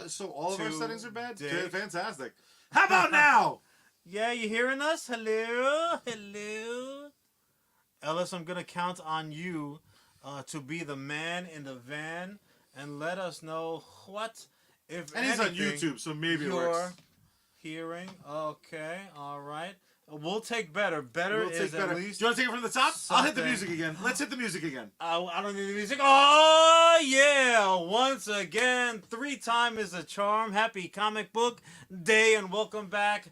So all of our settings are bad? Today. Fantastic. How about now? Yeah, you hearing us? Hello? Hello? Ellis, I'm going to count on you to be the man in the van and let us know what, if And he's anything, on YouTube, so maybe it you're works. hearing. Okay, all right. We'll take better. Better We'll is take better. at least... Do you want to take it from the top? I'll hit the something. music again. Let's hit the music again. I don't need the music. Oh, yeah. Once again, 3 times is a charm. Happy comic book day and welcome back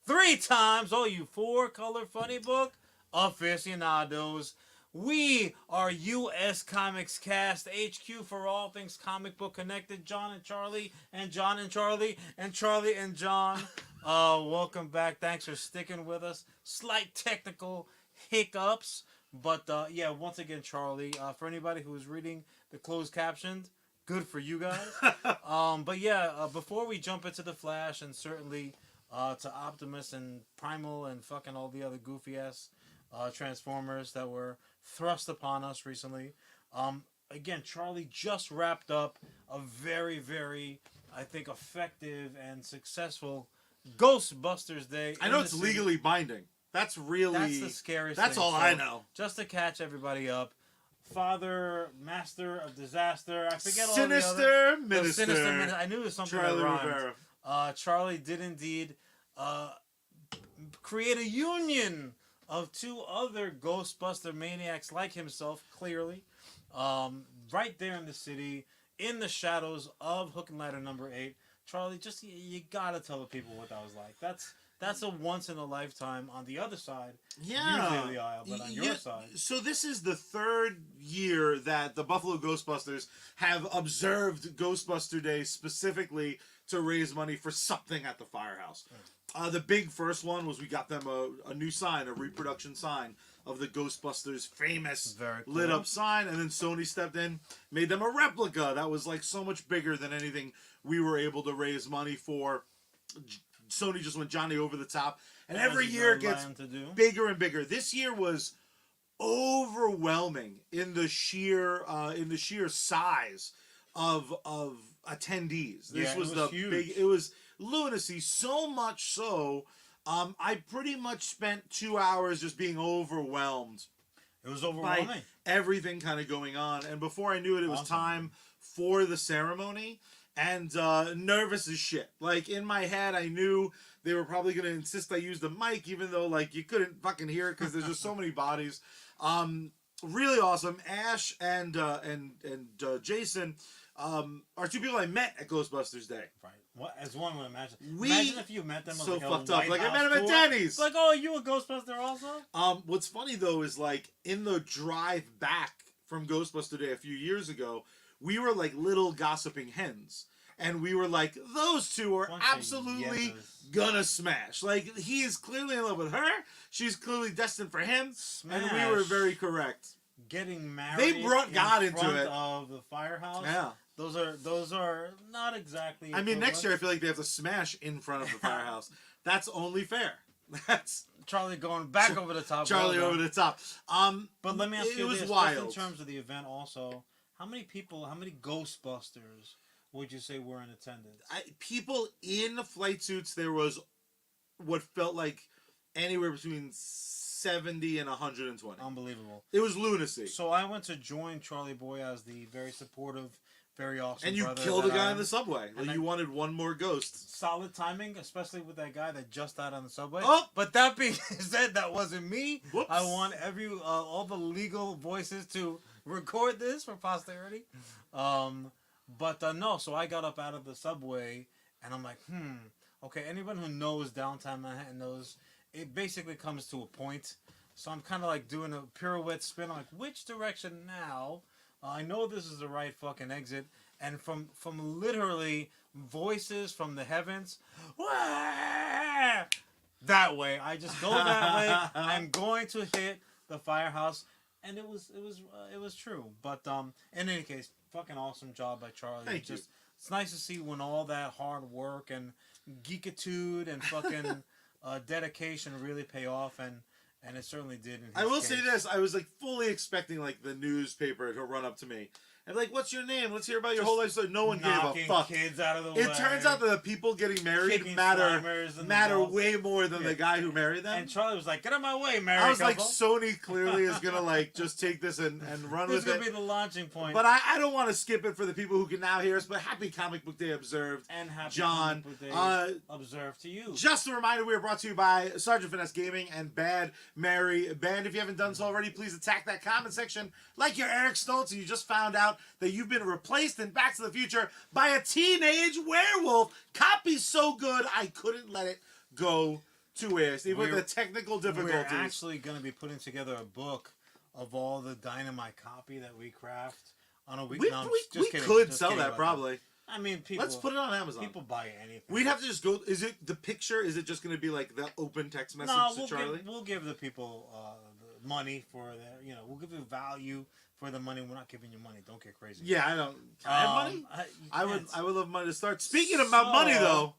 3 times, all you 4-color funny book aficionados. We are USComics Cast, HQ for all things comic book connected. John and Charlie, and John and Charlie, and Charlie and John. Welcome back. Thanks for sticking with us. Slight technical hiccups. But, yeah, once again, Charlie, for anybody who is reading the closed captioned, good for you guys. But, yeah, before we jump into The Flash, and certainly to Optimus and Primal and fucking all the other goofy-ass Transformers that were thrust upon us recently. Again, Charlie just wrapped up a very, very, I think, effective and successful Ghostbusters Day. I know it's legally binding. That's the scariest That's thing. all I know. Just to catch everybody up. Father, Master of Disaster, I forget all Sinister the other... Minister. Sinister Minister. I knew it was something Charlie that rhymed. Rivera. Charlie did indeed create a union of 2 other Ghostbuster maniacs like himself, clearly, right there in the city, in the shadows of Hook and Ladder number 8. Charlie, just you gotta tell the people what that was like. That's a once in a lifetime on the other side, usually of the aisle, but on your side. So this is the 3rd year that the Buffalo Ghostbusters have observed Ghostbuster Day specifically to raise money for something at the firehouse. The big first one was we got them a new sign, a reproduction sign of the Ghostbusters famous lit up sign, and then Sony stepped in, made them a replica that was like so much bigger than anything we were able to raise money for. Sony just went Johnny over the top, and every year it gets bigger and bigger. This year was overwhelming in the sheer size of attendees. This was the huge. big. It was lunacy, so much so. I pretty much spent 2 hours just being overwhelmed. It was overwhelming. By everything kind of going on, and before I knew it, it was time for the ceremony. And nervous as shit. Like, in my head, I knew they were probably going to insist I use the mic, even though, like, you couldn't fucking hear it because there's just so many bodies. Really awesome. Ash and Jason are 2 people I met at Ghostbusters Day. Right. What, as one would imagine. Imagine if you met them on so like fucked a up. Like, I met them at Denny's. Like, oh, you a Ghostbuster also? What's funny, though, is, like, in the drive back from Ghostbuster Day a few years ago, we were like little gossiping hens. And we were like, those 2 are absolutely gonna smash. Like, he is clearly in love with her. She's clearly destined for him. Smash. And we were very correct. Getting married. They brought God into it. Of the firehouse. Yeah. Those are not exactly. I mean, next year I feel like they have to smash in front of the firehouse. That's only fair. That's Charlie going back over the top. Charlie over the top. But let me ask you this: just in terms of the event, also, how many Ghostbusters would you say were in attendance? People in flight suits. There was what felt like anywhere between 70 and 120. Unbelievable. It was lunacy. So I went to join Charlie Boy as the very supportive, very awesome and you brother killed a guy in the subway. Like, you wanted one more ghost. Solid timing, especially with that guy that just died on the subway. Oh! But that being said, that wasn't me. Whoops. I want all the legal voices to record this for posterity. But no, so I got up out of the subway, and I'm like, okay, anyone who knows downtown Manhattan knows it basically comes to a point. So I'm kind of like doing a pirouette spin. I'm like, which direction now? I know this is the right fucking exit. And from literally voices from the heavens, that way. I just go that way. I'm going to hit the firehouse. And it was true. But in any case, fucking awesome job by Charlie. Thank you. It's nice to see when all that hard work and geekitude and fucking dedication really pay off, and it certainly did. In his I will case. say this: I was like fully expecting like the newspaper to run up to me and like, what's your name? Let's hear about your whole life story. No one gave a Knocking fuck. kids out of the way. It turns out that the people getting married Kicking matter slammers in the matter balls. way more than the guy who married them. And Charlie was like, "Get out of my way, married I was like, couple." Sony clearly is gonna like just take this and run This is with gonna it. be the launching point. But I don't want to skip it for the people who can now hear us. But happy Comic Book Day observed, and happy John. Comic Book Day observed to you. Just a reminder, we are brought to you by Sergeant Finesse Gaming and Bad Mary Band. If you haven't done so already, please attack that comment section like you're Eric Stoltz and you just found out that you've been replaced in Back to the Future by a teenage werewolf. Copy's so good, I couldn't let it go to waste, even with the technical difficulties. We're actually going to be putting together a book of all the Dynamite copy that we craft on a week. We could sell that probably. I mean, people. Let's put it on Amazon. People buy anything. We'd have to just go. Is it the picture? Is it just going to be like the open text message to Charlie? We'll give the people the money for their. We'll give you value for the money. We're not giving you money. Don't get crazy. Yeah, I don't. Can I have money? I would love money to start. Speaking about money, though.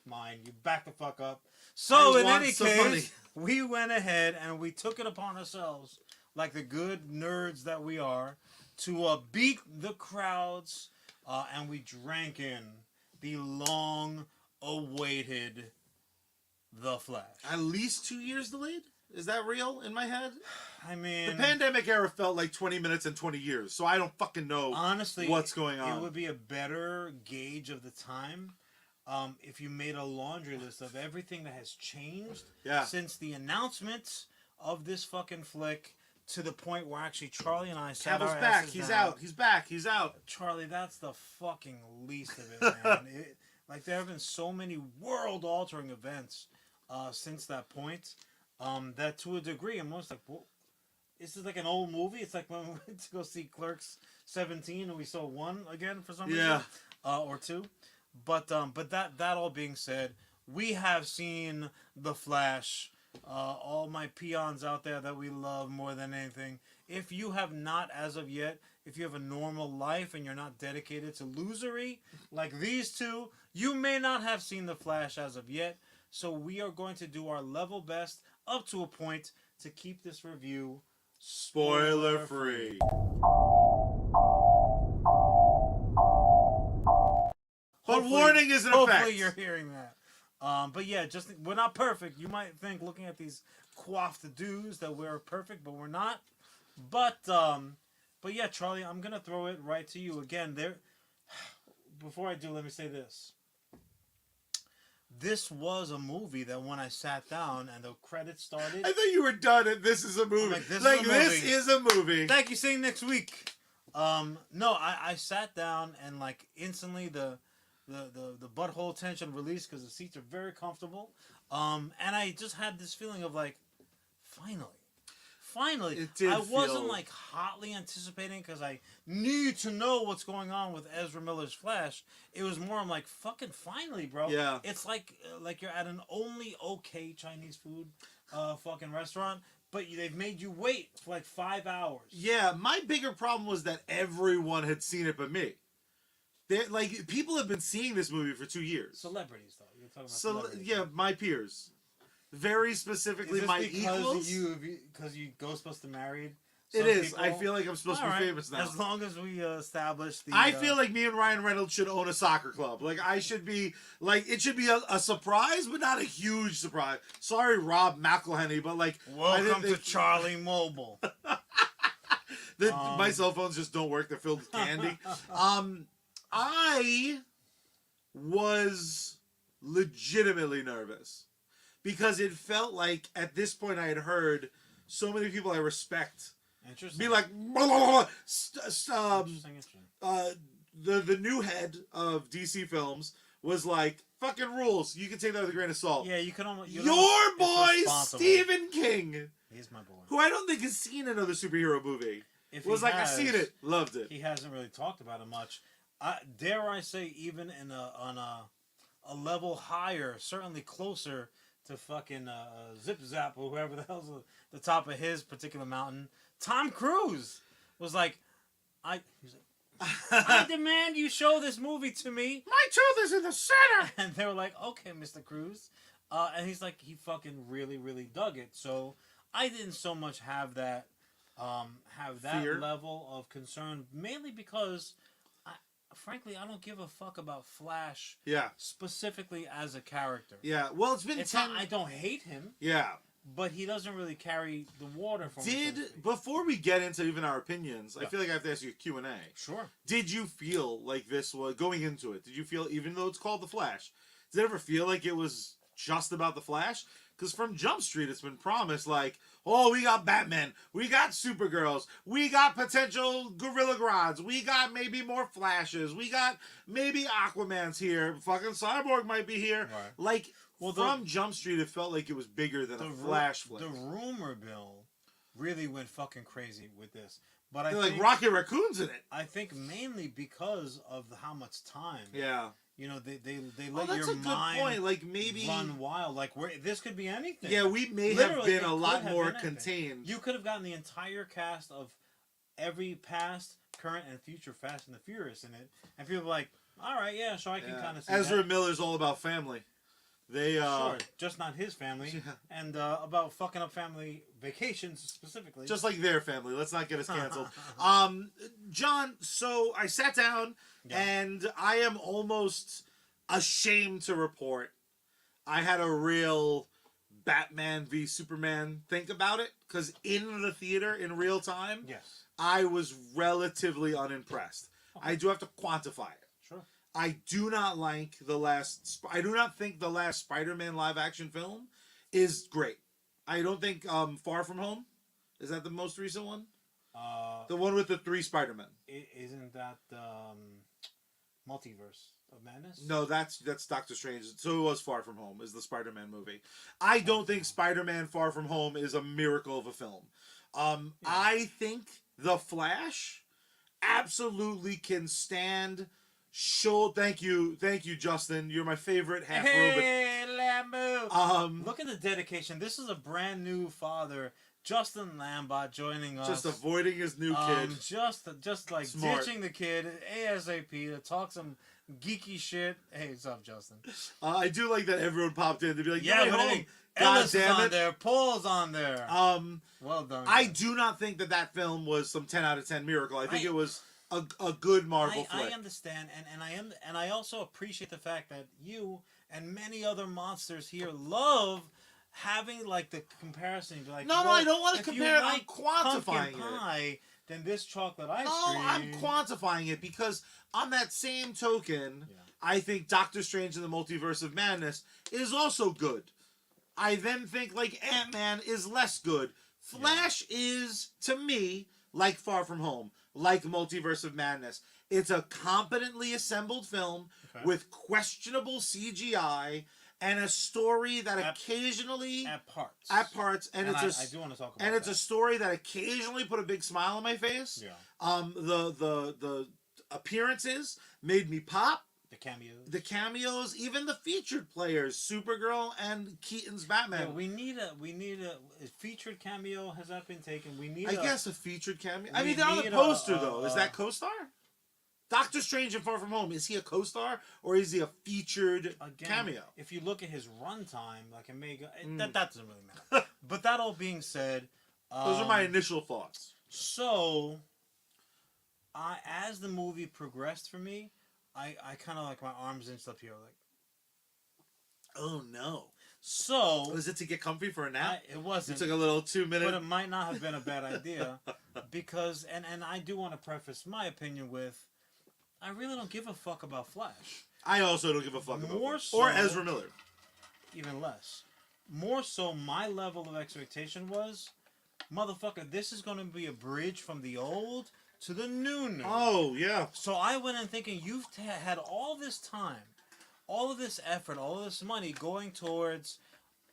Mine. You back the fuck up. So in any case, we went ahead and we took it upon ourselves, like the good nerds that we are, to beat the crowds. And we drank in the long-awaited The Flash. At least 2 years delayed? Is that real in my head? I mean... The pandemic era felt like 20 minutes and 20 years, so I don't fucking know honestly, what's going on. It would be a better gauge of the time if you made a laundry list of everything that has changed since the announcement of this fucking flick. To the point where actually Charlie and I sat our back. asses He's down. out. He's back. He's out. Charlie, that's the fucking least of it, man. Like there have been so many world-altering events since that point that to a degree I'm almost like, well, this is like an old movie. It's like when we went to go see Clerks 17 and we saw one again for some reason, or two. But that all being said, we have seen The Flash. All my peons out there that we love more than anything. If you have not as of yet, if you have a normal life and you're not dedicated to losery like these two, you may not have seen The Flash as of yet. So we are going to do our level best up to a point to keep this review spoiler free. But warning is in effect. Hopefully you're hearing that. But yeah, we're not perfect. You might think looking at these coiffed dudes that we're perfect, but we're not. But yeah, Charlie, I'm gonna throw it right to you again. Before I do, let me say this. This was a movie that when I sat down and the credits started, I thought you were done and this is a movie. Like, this is a movie. Thank you. See you next week. No, I sat down and like instantly the butthole tension released because the seats are very comfortable. And I just had this feeling of like, finally. I wasn't like hotly anticipating because I need to know what's going on with Ezra Miller's Flash. It was more I'm like, fucking finally, bro. Yeah. It's like you're at an only okay Chinese food fucking restaurant. But they've made you wait for like 5 hours. Yeah, my bigger problem was that everyone had seen it but me. Like, people have been seeing this movie for 2 years. Celebrities, though. You're talking about celebrities. Yeah, my peers. Very specifically, my equals. Because you Ghostbuster married? It is. People? I feel like I'm supposed to be famous now. As long as we establish the... I feel like me and Ryan Reynolds should own a soccer club. Like, I should be... Like, it should be a surprise, but not a huge surprise. Sorry, Rob McElhenney, but like... Welcome to Charlie Mobile. My cell phones just don't work. They're filled with candy. I was legitimately nervous because it felt like at this point I had heard so many people I respect be like, the new head of DC Films was like, fucking rules. You can take that with a grain of salt. Yeah, you can almost... Your boy, Stephen King. He's my boy. Who I don't think has seen another superhero movie. I've seen it. Loved it. He hasn't really talked about it much. Dare I say, even on a level higher, certainly closer to fucking Zip Zap or whoever the hell's the top of his particular mountain, Tom Cruise was like, I demand you show this movie to me. My tooth is in the center. And they were like, okay, Mr. Cruise. And he's like, he fucking really, really dug it. So I didn't so much have that have that Fear. level of concern, mainly because, frankly, I don't give a fuck about Flash Yeah. specifically as a character. Yeah. Well, it's been It's 10... not, I don't hate him, Yeah. but he doesn't really carry the water for me. Before we get into even our opinions, I Yeah. feel like I have to ask you a Q&A. Sure. Did you feel like this was, going into it, did you feel, even though it's called The Flash, did it ever feel like it was just about The Flash? Because from Jump Street, it's been promised, like, oh, we got Batman, we got Supergirls, we got potential Gorilla Grods, we got maybe more Flashes, we got maybe Aquaman's here, fucking Cyborg might be here. Right. Like, from Jump Street, it felt like it was bigger than a Flash flick. The rumor mill really went fucking crazy with this. But I They're think, like Rocket Raccoon's in it. I think mainly because of how much time. Yeah. You know, they Well, let that's your a good mind point. Like, maybe run wild. Like, this could be anything. Yeah, we may Literally, have been it a could lot have more been anything. contained. You could have gotten the entire cast of every past, current, and future Fast and the Furious in it, and people are like, all right, yeah, so I can kind of see Ezra that. Miller's all about family. They Sure, just not his family, Yeah. and about fucking up family vacations specifically. just like their family. Let's not get us canceled. John, so I sat down and I am almost ashamed to report I had a real Batman v Superman think about it, because in the theater in real time, yes, I was relatively unimpressed. I do have to quantify it. sure. I do not like the last... I do not think the last Spider-Man live-action film is great. I don't think Far From Home, is that the most recent one? The one with the 3 Spider-Men. Isn't that Multiverse of Madness? No, that's Doctor Strange. So it was Far From Home, is the Spider-Man movie. I don't think Spider-Man Far From Home is a miracle of a film. I think The Flash absolutely can stand... Thank you, Justin. You're my favorite half robot. Hey, Lambo! Look at the dedication. This is a brand new father, Justin Lambot, joining us. Just avoiding his new kid. Just like Smart. ditching the kid ASAP to talk some geeky shit. Hey, what's up, Justin? I do like that everyone popped in to be like, Yeah, "You're what do you home." think? God Ellis is damn on it. there. Paul's on there. Well done. I guys. do not think that film was some 10 out of 10 miracle. I think I- it was a good Marvel flick. I understand, and I also appreciate the fact that you and many other monsters here love having like the comparison. Like, No, well, I don't want to if you compare it. I'm like quantifying pumpkin it. pie, then this chocolate ice No, cream. I'm quantifying it because on that same token, Yeah. I think Doctor Strange in the Multiverse of Madness is also good. I then think like Ant-Man is less good. Flash is, to me, like Far From Home, like Multiverse of Madness. It's a competently assembled film with questionable CGI and a story that occasionally at parts. and I it's do want to talk about and it's that. a story that occasionally put a big smile on my face. Yeah. The appearances made me pop. The cameos. The cameos, even the featured players, Supergirl and Keaton's Batman. Yeah, we need a featured cameo. Has that been taken? We need. I guess a featured cameo. I we mean, they're on the need poster though. Is that co-star? Doctor Strange and Far From Home. Is he a co-star or is he a featured cameo? If you look at his runtime, like that doesn't really matter. But that all being said, those are my initial thoughts. So, as the movie progressed for me, I kind of like my arms inched up here, like. Oh no! So was it to get comfy for a nap? it wasn't. You took a little 2-minute. But it might not have been a bad idea, because and I do want to preface my opinion with, I really don't give a fuck about Flash. I also don't give a fuck about More Flash. so- or Ezra Miller. Even less. More so, my level of expectation was, motherfucker, this is going to be a bridge from the old to the new. Oh yeah. So I went in thinking, you've had all this time, all of this effort, all of this money going towards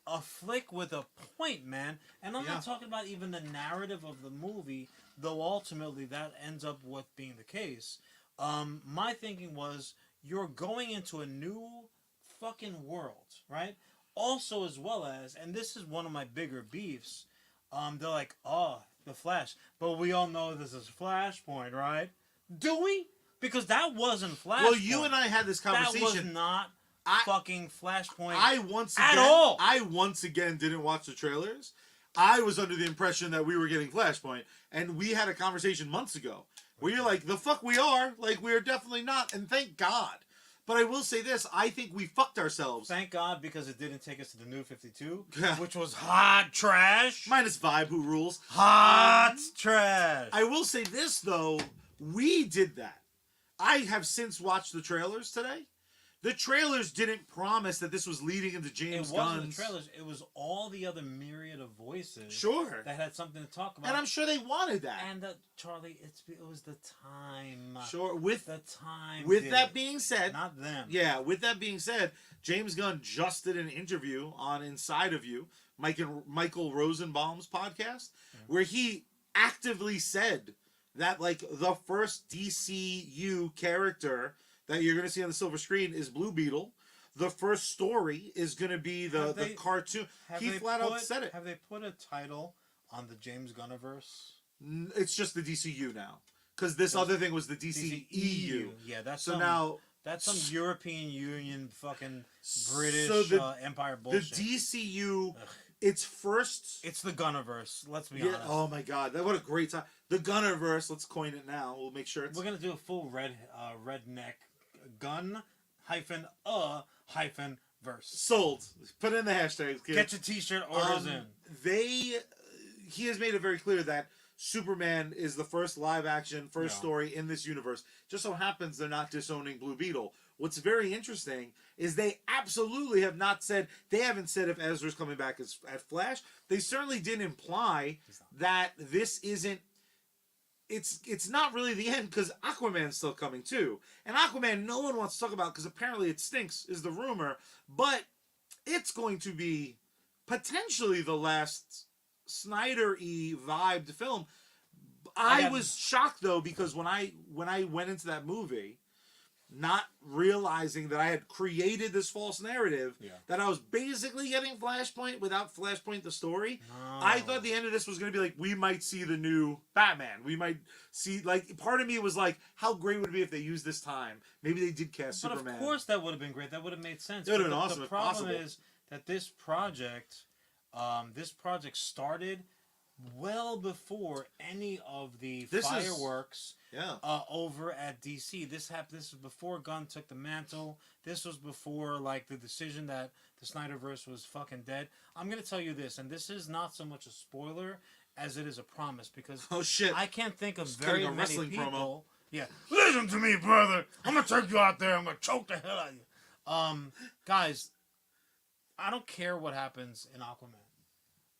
a flick with a point, man. And I'm not talking about even the narrative of the movie, though ultimately that ends up with being the case. My thinking was, you're going into a new fucking world, right? Also, as well as, and this is one of my bigger beefs, they're like, oh, the Flash. But we all know this is Flashpoint, right? Do we? Because that wasn't Flashpoint. Well, you and I had this That was conversation. not fucking Flashpoint I once again at all. didn't watch the trailers. I was under the impression that we were getting Flashpoint, and we had a conversation months ago where you're like, the fuck we are, like we are definitely not, and thank God. But I will say this, I think we fucked ourselves. Thank God, because it didn't take us to the New 52, which was hot trash. Minus Vibe, who rules. Hot trash. I will say this, though, we did that. I have since watched the trailers today. The trailers didn't promise that this was leading into James Gunn's... It wasn't the trailers. It was all the other myriad of voices. Sure. That had something to talk about. And I'm sure they wanted that. And, Charlie, it was the time. Sure. With the time. With that being said... Not them. Yeah, with that being said, James Gunn just did an interview on Inside of You, Michael Rosenbaum's podcast, where he actively said that, like, the first DCU character that you're going to see on the silver screen is Blue Beetle. The first story is going to be the cartoon. He flat out said it. Have they put a title on the James Gunniverse? It's just the DCU now. Because this other thing was the DCEU. Yeah, that's so now... That's some European Union fucking British Empire bullshit. The DCU... Its first... It's the Gunniverse, let's be honest. Oh my god, what a great time. The Gunniverse, let's coin it now. We'll make sure it's... We're going to do a full redneck gun verse. Sold. Put in the hashtags, kid. Get your t-shirt orders in. He has made it very clear that Superman is the first live action, story in this universe. Just so happens they're not disowning Blue Beetle. What's very interesting is they absolutely have not said, they haven't said if Ezra's coming back as Flash. They certainly didn't imply that this isn't, it's not really the end, because Aquaman's still coming too. And Aquaman no one wants to talk about because apparently it stinks, is the rumor. But it's going to be potentially the last Snyder-y vibed film. I was shocked though, because when I went into that movie, not realizing that I had created this false narrative, that I was basically getting Flashpoint without Flashpoint the story. No. I thought the end of this was going to be like, we might see the new Batman. We might see, like, part of me was like, how great would it be if they used this time? Maybe they did cast Superman. But of course that would have been great. That would have made sense. It would have been awesome. The problem is that this project started well before any of the fireworks over at DC. This was before Gunn took the mantle. This was before, like, the decision that the Snyderverse was fucking dead. I'm going to tell you this, and this is not so much a spoiler as it is a promise, because I can't think of very many people. Promo. Yeah. Listen to me, brother. I'm going to take you out there. I'm going to choke the hell out of you. Guys, I don't care what happens in Aquaman.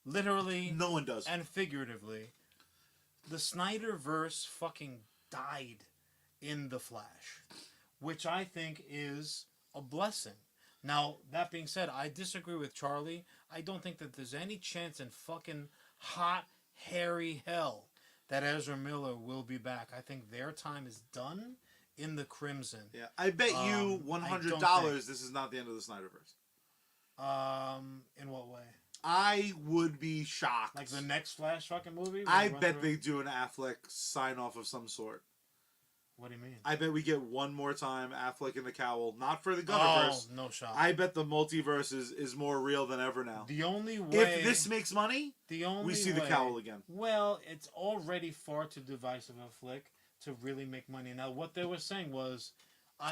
Literally, no one does, and figuratively, the Snyderverse fucking died in The Flash, which I think is a blessing. Now, that being said, I disagree with Charlie. I don't think that there's any chance in fucking hot, hairy hell that Ezra Miller will be back. I think their time is done in the Crimson. Yeah, I bet you $100 this is not the end of the Snyderverse. In what way? I would be shocked. Like the next Flash fucking movie? I bet they do an Affleck sign-off of some sort. What do you mean? I bet we get one more time Affleck in the cowl. Not for the Gunniverse. Oh, no shot. I bet the multiverse is more real than ever now. The only way... If this makes money, we see the cowl again. Well, it's already far too divisive a flick to really make money. Now, what they were saying was...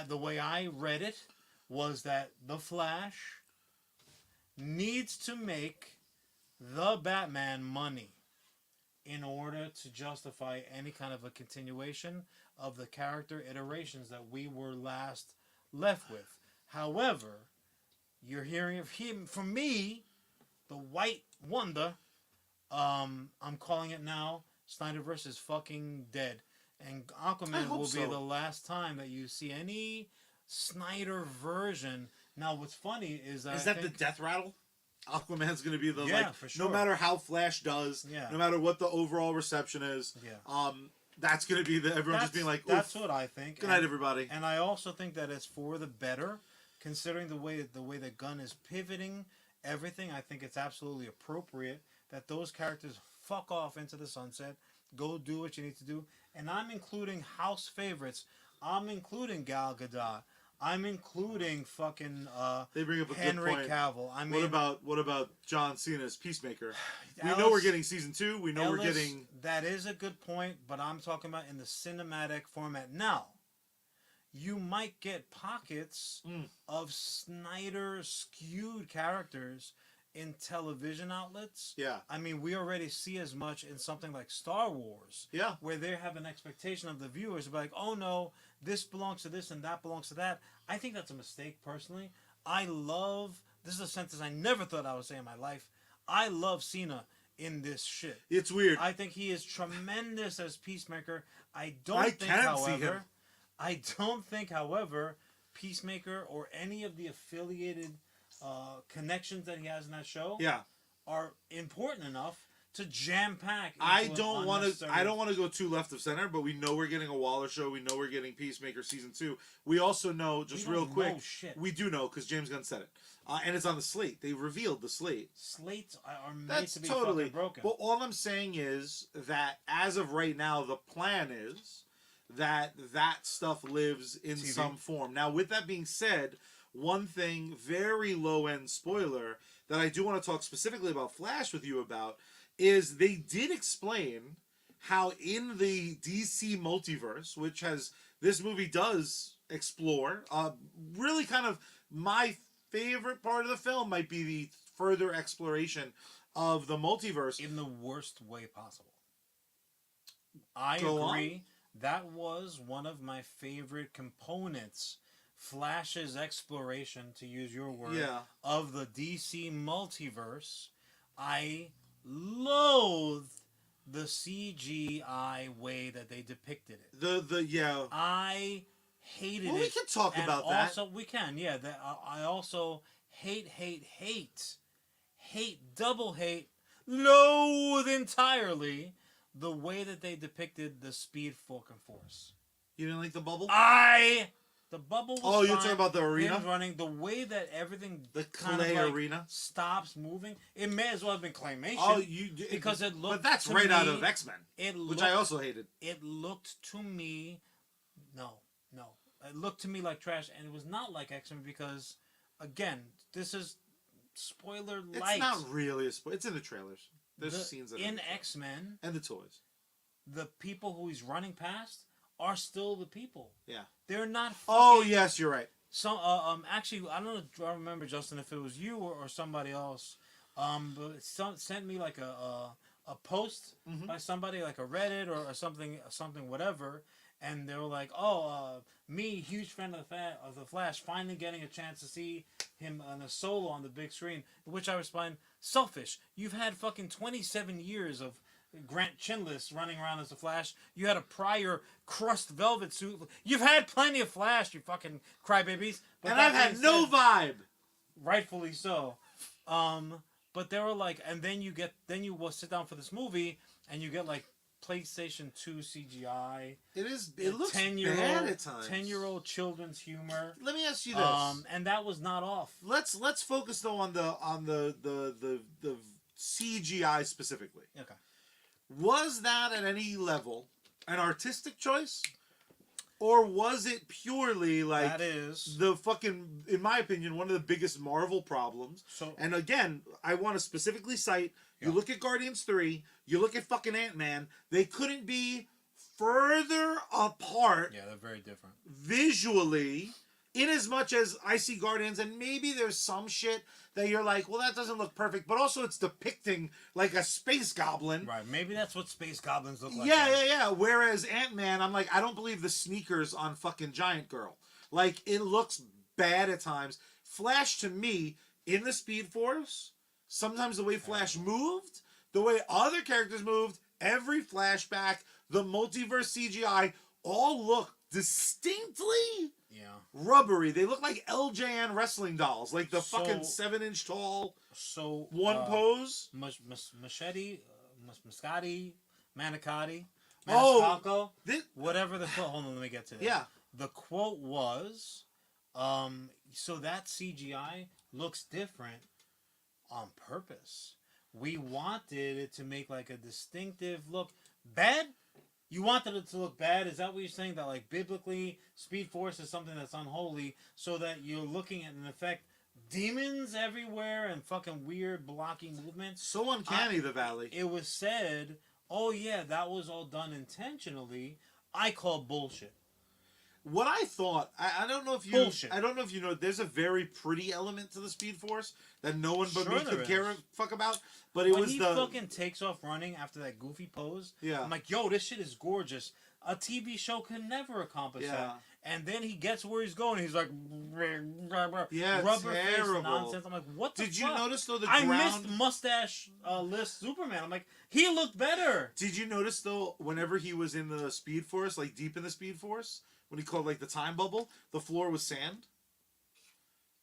the way I read it was that The Flash needs to make the Batman money in order to justify any kind of a continuation of the character iterations that we were last left with. However, you're hearing of him from me, the White Wonder. I'm calling it now. Snyderverse is fucking dead, and Aquaman will be the last time that you see any Snyder version. Now, what's funny is that the death rattle? Aquaman's going to be the for sure. No matter how Flash does, no matter what the overall reception is, that's going to be everyone just being like, that's what I think. Good night, everybody. And I also think that it's for the better, considering the way that Gunn is pivoting everything. I think it's absolutely appropriate that those characters fuck off into the sunset, go do what you need to do. And I'm including house favorites. I'm including Gal Gadot. I'm including fucking They bring up a Henry good point. Cavill. I mean, what about John Cena's Peacemaker? We know Ellis- we're getting season 2. We know we're Ellis, getting. That is a good point, but I'm talking about in the cinematic format now. You might get pockets of Snyder skewed characters in television outlets. Yeah. I mean, we already see as much in something like Star Wars. Yeah. Where they have an expectation of the viewers like, oh no, this belongs to this and that belongs to that. I think that's a mistake personally. This is a sentence I never thought I would say in my life. I love Cena in this shit. It's weird. I think he is tremendous as Peacemaker. I don't think, however, Peacemaker or any of the affiliated connections that he has in that show are important enough to jam pack. I don't want to go too left of center, but we know we're getting a Waller show. We know we're getting Peacemaker season 2. We also know, just real quick, we do know because James Gunn said it, and it's on the slate. They revealed the slate. Slates are made to be fucking broken. But all I'm saying is that as of right now, the plan is that stuff lives in TV. some form. Now, with that being said, one thing, very low end spoiler that I do want to talk specifically about Flash with you about is they did explain how in the DC multiverse, which this movie does explore, really kind of my favorite part of the film might be the further exploration of the multiverse. In the worst way possible. I agree. That was one of my favorite components. Flash's exploration, to use your word, of the DC multiverse. I loathe the CGI way that they depicted it. I hated it. We can talk about that. Also, we can, yeah. I also hate, double hate, loathe entirely the way that they depicted the Speed Falcon Force. You didn't like the bubble? The bubble was fine. You're talking about the arena? Him running, the way that everything the clay arena stops moving. It may as well have been claymation. Because it looked. But that's right out of X-Men, which I also hated. It looked to me, no. It looked to me like trash, and it was not like X-Men because, again, this is spoiler light. It's not really a spoiler. It's in the trailers. There's scenes in X-Men and the toys. The people who he's running past are still the people. Yeah. They're not. Oh yes, you're right. So actually, I don't know. I remember, Justin, if it was you or somebody else. But sent me like a post by somebody, like a Reddit or something, whatever. And they were like, me, huge fan of the Flash, finally getting a chance to see him on a solo on the big screen. To which I respond, selfish. You've had fucking 27 years of Grant Chinless running around as the Flash. You had a prior crust velvet suit. You've had plenty of Flash, you fucking crybabies. And I've had no vibe. Rightfully so. But they were like, and then you will sit down for this movie, and you get like PlayStation 2 CGI. It looks bad at times. 10-year-old children's humor. Let me ask you this. And that was not off. Let's focus though on the CGI specifically. Okay. Was that at any level an artistic choice? Or was it purely like that is the fucking, in my opinion, one of the biggest Marvel problems? And again, I want to specifically cite, you look at Guardians 3, you look at fucking Ant-Man, they couldn't be further apart. Yeah, they're very different. Visually, in as much as I see Guardians, and maybe there's some shit that you're like, well, that doesn't look perfect, but also it's depicting like a space goblin. Right, maybe that's what space goblins look like. Yeah. Whereas Ant-Man, I'm like, I don't believe the sneakers on fucking Giant Girl. Like, it looks bad at times. Flash, to me, in the Speed Force, sometimes the way Flash moved, the way other characters moved, every flashback, the multiverse CGI, all look distinctly rubbery. They look like LJN wrestling dolls, like the fucking 7-inch tall. One pose. Machete, Mascati, Manicotti, whatever the quote. Hold on, let me get to that. Yeah. The quote was, so that CGI looks different on purpose. We wanted it to make like a distinctive look. Bad? You wanted it to look bad? Is that what you're saying? That like biblically, Speed Force is something that's unholy, so that you're looking at in effect demons everywhere and fucking weird blocky movements. So uncanny, the Valley. It was said, "Oh yeah, that was all done intentionally." I call bullshit. What I thought, I don't know if you, Bullshit. I don't know if you know, there's a very pretty element to the Speed Force that no one but Sure me there could care a is. fuck about. But it When was he the fucking takes off running after that goofy pose, Yeah. I'm like, yo, this shit is gorgeous. A TV show can never accomplish Yeah. that. And then he gets where he's going. He's like, Yeah, rubber face terrible. nonsense. I'm like, what the Did fuck? you notice though the I ground? missed mustache list Superman. I'm like, he looked better. Did you notice though, whenever he was in the Speed Force, like deep in the Speed Force, when he called like the time bubble, the floor was sand.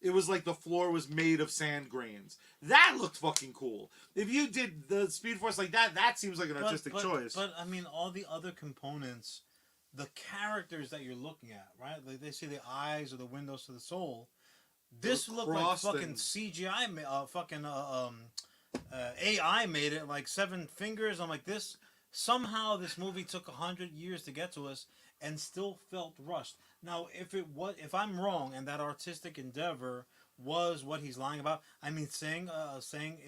It was like the floor was made of sand grains. That looked fucking cool. If you did the Speed Force like that, that seems like an artistic choice. But I mean, all the other components, the characters that you're looking at, right? Like they see the eyes or the windows to the soul. This They're looked like crossed fucking and- CGI, AI made it like 7 fingers. I'm like, this somehow this movie took 100 years to get to us and still felt rushed. Now, if I'm wrong and that artistic endeavor was what he's lying about, I mean, saying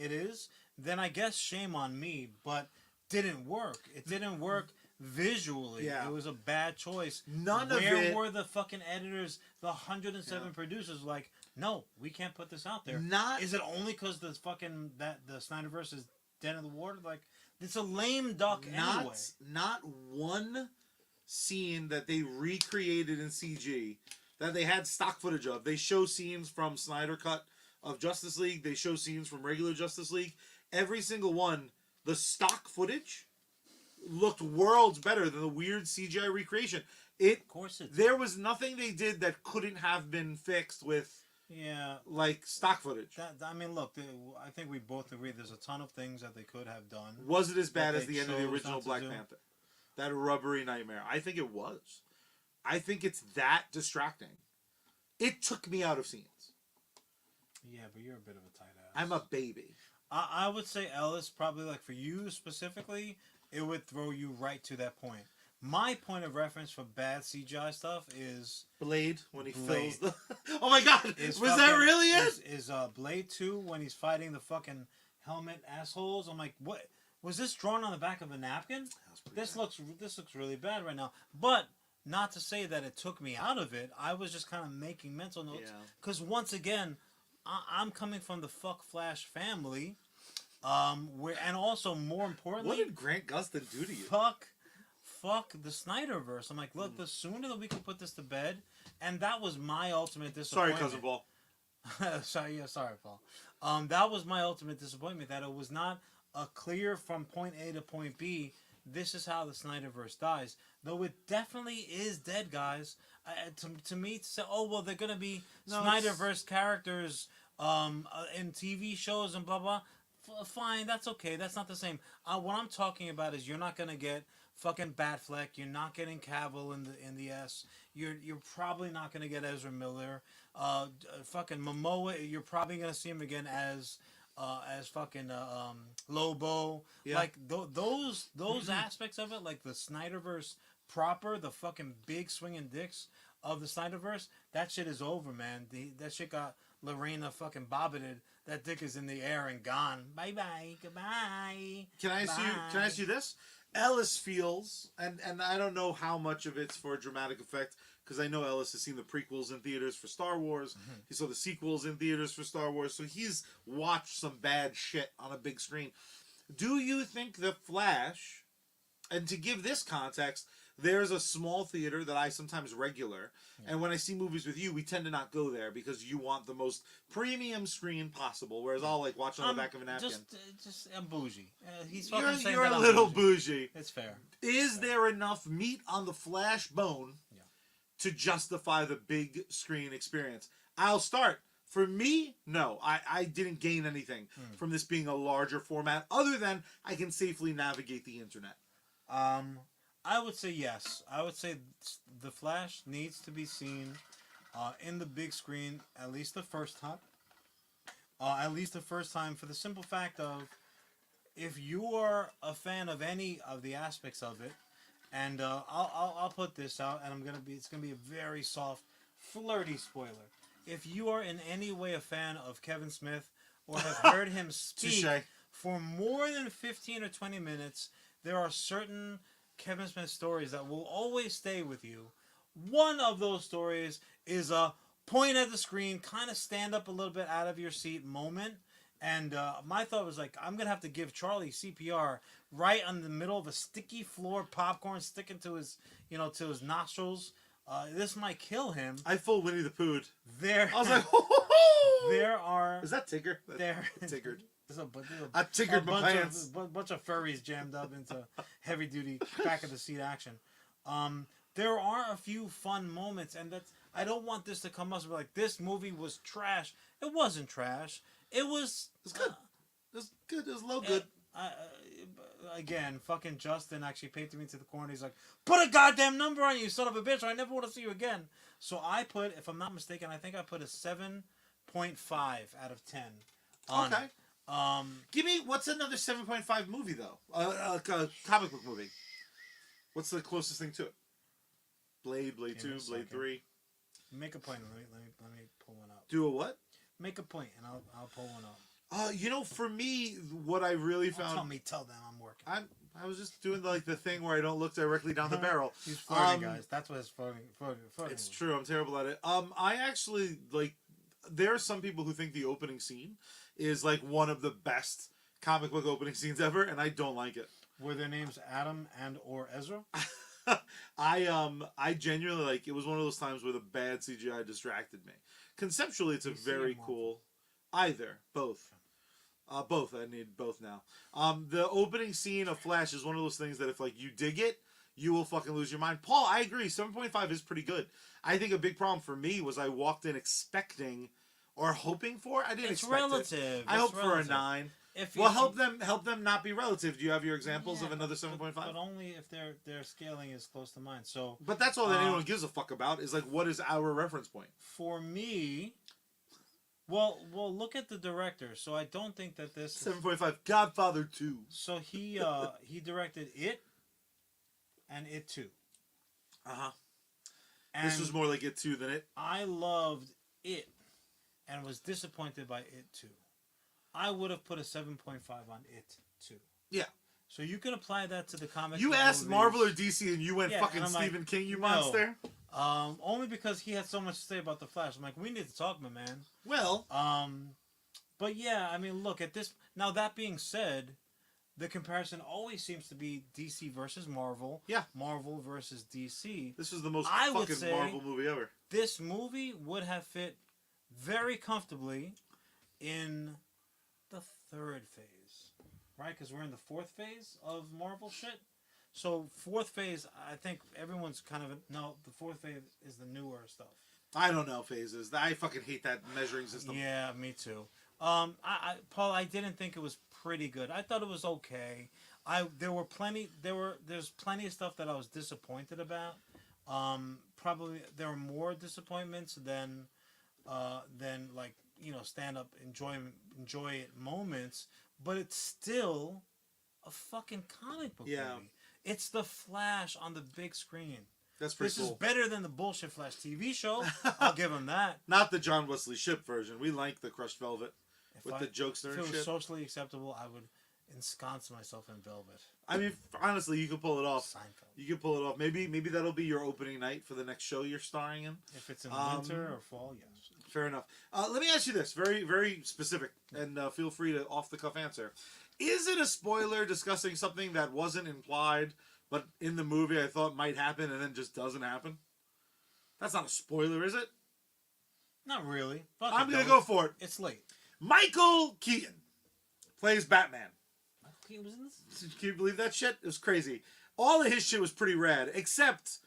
it is, then I guess shame on me. But didn't work. It didn't work visually. Yeah. It was a bad choice. None of Where it. were the fucking editors? The 107 producers like, no, we can't put this out there. Not Is it only because the fucking the Snyderverse is dead in the water? Like, it's a lame duck anyway. Not one scene that they recreated in CG that they had stock footage of. They show scenes from Snyder Cut of Justice League. They show scenes from regular Justice League. Every single one, the stock footage looked worlds better than the weird CGI recreation. Of course it did. There was nothing they did that couldn't have been fixed with Yeah. like stock footage. I mean, look, I think we both agree there's a ton of things that they could have done. Was it as bad that as they the end of the chose original not to Black do? Panther? That rubbery nightmare. I think it was. I think it's that distracting. It took me out of scenes. Yeah, but you're a bit of a tight ass. I'm a baby. I would say, Ellis, probably like for you specifically, it would throw you right to that point. My point of reference for bad CGI stuff is Blade when he Blade. fills the. Oh my god! is Was that fucking- really it? Is Blade 2 when he's fighting the fucking helmet assholes? I'm like, what was this drawn on the back of a napkin? This looks really bad right now. But not to say that it took me out of it. I was just kind of making mental notes Yeah. because once again, I'm coming from the fuck Flash family, where and also more importantly, What did Grant Gustin do to you? fuck the Snyderverse. I'm like, look, the sooner that we can put this to bed, and that was my ultimate Sorry, disappointment. cousin Paul. sorry, Paul. That was my ultimate disappointment, that it was not a clear from point A to point B. This is how the Snyderverse dies, though it definitely is dead, guys. To me, to say, oh well, they're gonna be Snyderverse characters in TV shows and blah blah. Fine, that's okay. That's not the same. What I'm talking about is you're not gonna get fucking Batfleck. You're not getting Cavill in the S. You're probably not gonna get Ezra Miller. Fucking Momoa. You're probably gonna see him again as fucking Lobo. Yeah. Like those aspects of it, like the Snyderverse proper, the fucking big swinging dicks of the Snyderverse. That shit is over, man. That shit got Lorena fucking bobbited. That dick is in the air and gone. Bye bye. Goodbye. Can I ask you this? Ellis feels, and I don't know how much of it's for dramatic effect, because I know Ellis has seen the prequels in theaters for Star Wars. Mm-hmm. He saw the sequels in theaters for Star Wars, so he's watched some bad shit on a big screen. Do you think The Flash, and to give this context, there's a small theater that I sometimes regular, and when I see movies with you, we tend to not go there because you want the most premium screen possible, whereas I'll like watch on the back of a napkin. Just I'm bougie. He's fucking saying You're that a I'm little bougie. It's fair. Is there enough meat on the Flash bone to justify the big screen experience? I'll start. For me, no. I didn't gain anything from this being a larger format, other than I can safely navigate the internet. I would say yes. I would say The Flash needs to be seen in the big screen at least the first time. For the simple fact of, if you are a fan of any of the aspects of it, And I'll put this out, and it's gonna be a very soft, flirty spoiler. If you are in any way a fan of Kevin Smith or have heard him speak Touché. for more than 15 or 20 minutes, there are certain Kevin Smith stories that will always stay with you. One of those stories is a point at the screen, kind of stand up a little bit out of your seat moment. And my thought was like, I'm gonna have to give Charlie CPR right on the middle of a sticky floor, popcorn sticking to his, to his nostrils. This might kill him. I full Winnie the Pooh. There, I was like, ho. there are. Is that Tigger? There, Tiggered. there's I tiggered my pants. bunch of furries jammed up into heavy duty back of the seat action. There are a few fun moments, and I don't want this to come up like this movie was trash. It wasn't trash. It was good. It was good. It was low good. Again, fucking Justin actually painted me to the corner. He's like, put a goddamn number on you, son of a bitch, or I never want to see you again. So I put, if I'm not mistaken, I think I put a 7.5 out of 10 on Okay. it. Give me, what's another 7.5 movie, though? A comic book movie. What's the closest thing to it? Blade 2, Blade 3. Make a point. Let me pull one up. Do a what? Make a point, and I'll pull one up. For me, what I really found... Tell them I'm working. I was just doing the thing where I don't look directly down the barrel. He's flirting, guys. That's what his flirting. It's true. I'm terrible at it. I actually, there are some people who think the opening scene is, one of the best comic book opening scenes ever, and I don't like it. Were their names Adam and or Ezra? I genuinely, it was one of those times where the bad CGI distracted me. Conceptually, it's a very cool... Either. Both. Both. I need both now. The opening scene of Flash is one of those things that if you dig it, you will fucking lose your mind. Paul, I agree. 7.5 is pretty good. I think a big problem for me was I walked in expecting or hoping for. I didn't expect relative. it. I hoped for a 9. Help them not be relative. Do you have your examples of another 7.5? But only if their scaling is close to mine. So. But that's all that anyone gives a fuck about is what is our reference point? For me. Well, look at the director. So I don't think that this 7.5 Godfather 2. So he directed It and It 2. And this was more like It 2 than It. I loved It and was disappointed by It 2. I would have put a 7.5 on It 2. Yeah. So you can apply that to the comic. You asked movies. Marvel or DC and you went fucking and Stephen King, you monster. Only because he had so much to say about the Flash. I'm like, we need to talk, my man. Well, but yeah, I mean, look at this. Now that being said, the comparison always seems to be DC versus Marvel. Yeah. Marvel versus DC. This was the most fucking Marvel movie ever. This movie would have fit very comfortably in the third phase, right? Because we're in the fourth phase of Marvel shit. So fourth phase, I think everyone's kind of the fourth phase is the newer stuff. I don't know phases. I fucking hate that measuring system. Yeah, me too. Paul, I didn't think it was pretty good. I thought it was okay. There's plenty of stuff that I was disappointed about. Probably there were more disappointments than stand up enjoy it moments, but it's still a fucking comic book movie. It's the Flash on the big screen. That's pretty cool. This is better than the bullshit Flash TV show. I'll give him that. Not the John Wesley Shipp version. We like the crushed velvet with the jokester and shit. If it was socially acceptable, I would ensconce myself in velvet. I mean, honestly, you could pull it off. Seinfeld. You could pull it off. Maybe that'll be your opening night for the next show you're starring in. If it's in winter or fall, yes. Fair enough. Let me ask you this, very, very specific, and feel free to off-the-cuff answer. Is it a spoiler discussing something that wasn't implied, but in the movie I thought might happen and then just doesn't happen? That's not a spoiler, is it? Not really. I'm going to go for it. It's late. Michael Keaton plays Batman. Michael Keaton was in this? Can you believe that shit? It was crazy. All of his shit was pretty rad, except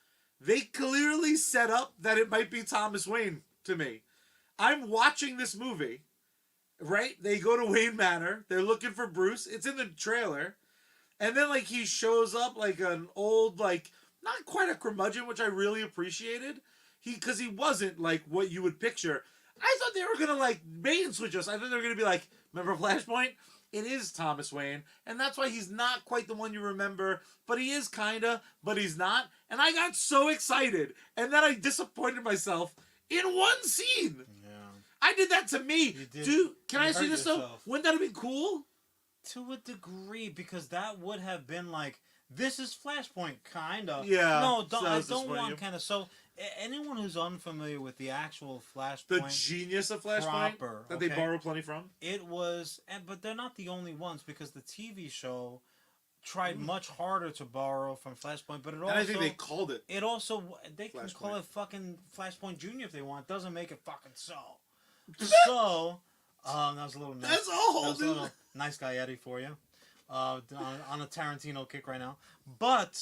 they clearly set up that it might be Thomas Wayne to me. I'm watching this movie, right? They go to Wayne Manor. They're looking for Bruce. It's in the trailer. And then, he shows up like an old, not quite a curmudgeon, which I really appreciated. Because he wasn't, what you would picture. I thought they were going to, bait and switch us. I thought they were going to be remember Flashpoint? it is Thomas Wayne, and that's why he's not quite the one you remember, but he is kinda, but he's not. And I got so excited, and then I disappointed myself in one scene. Yeah. I did that to me. You did. Dude, can You I see hurt this though? yourself. Wouldn't that have been cool? To a degree, because that would have been like, this is Flashpoint, kind of. Yeah, No, so don't, that I was don't disappointing. want kind of. So, anyone who's unfamiliar with the actual Flashpoint, The genius of Flashpoint proper, that they okay? borrow plenty from. It was, but they're not the only ones, because the TV show tried much harder to borrow from Flashpoint, but it also. And I think they called it. It also, they can Flashpoint. call it fucking Flashpoint Junior if they want. It doesn't make it fucking so. So, that was a little nice. That's all, That was a dude. little nice guy Eddie for you. On a Tarantino kick right now. But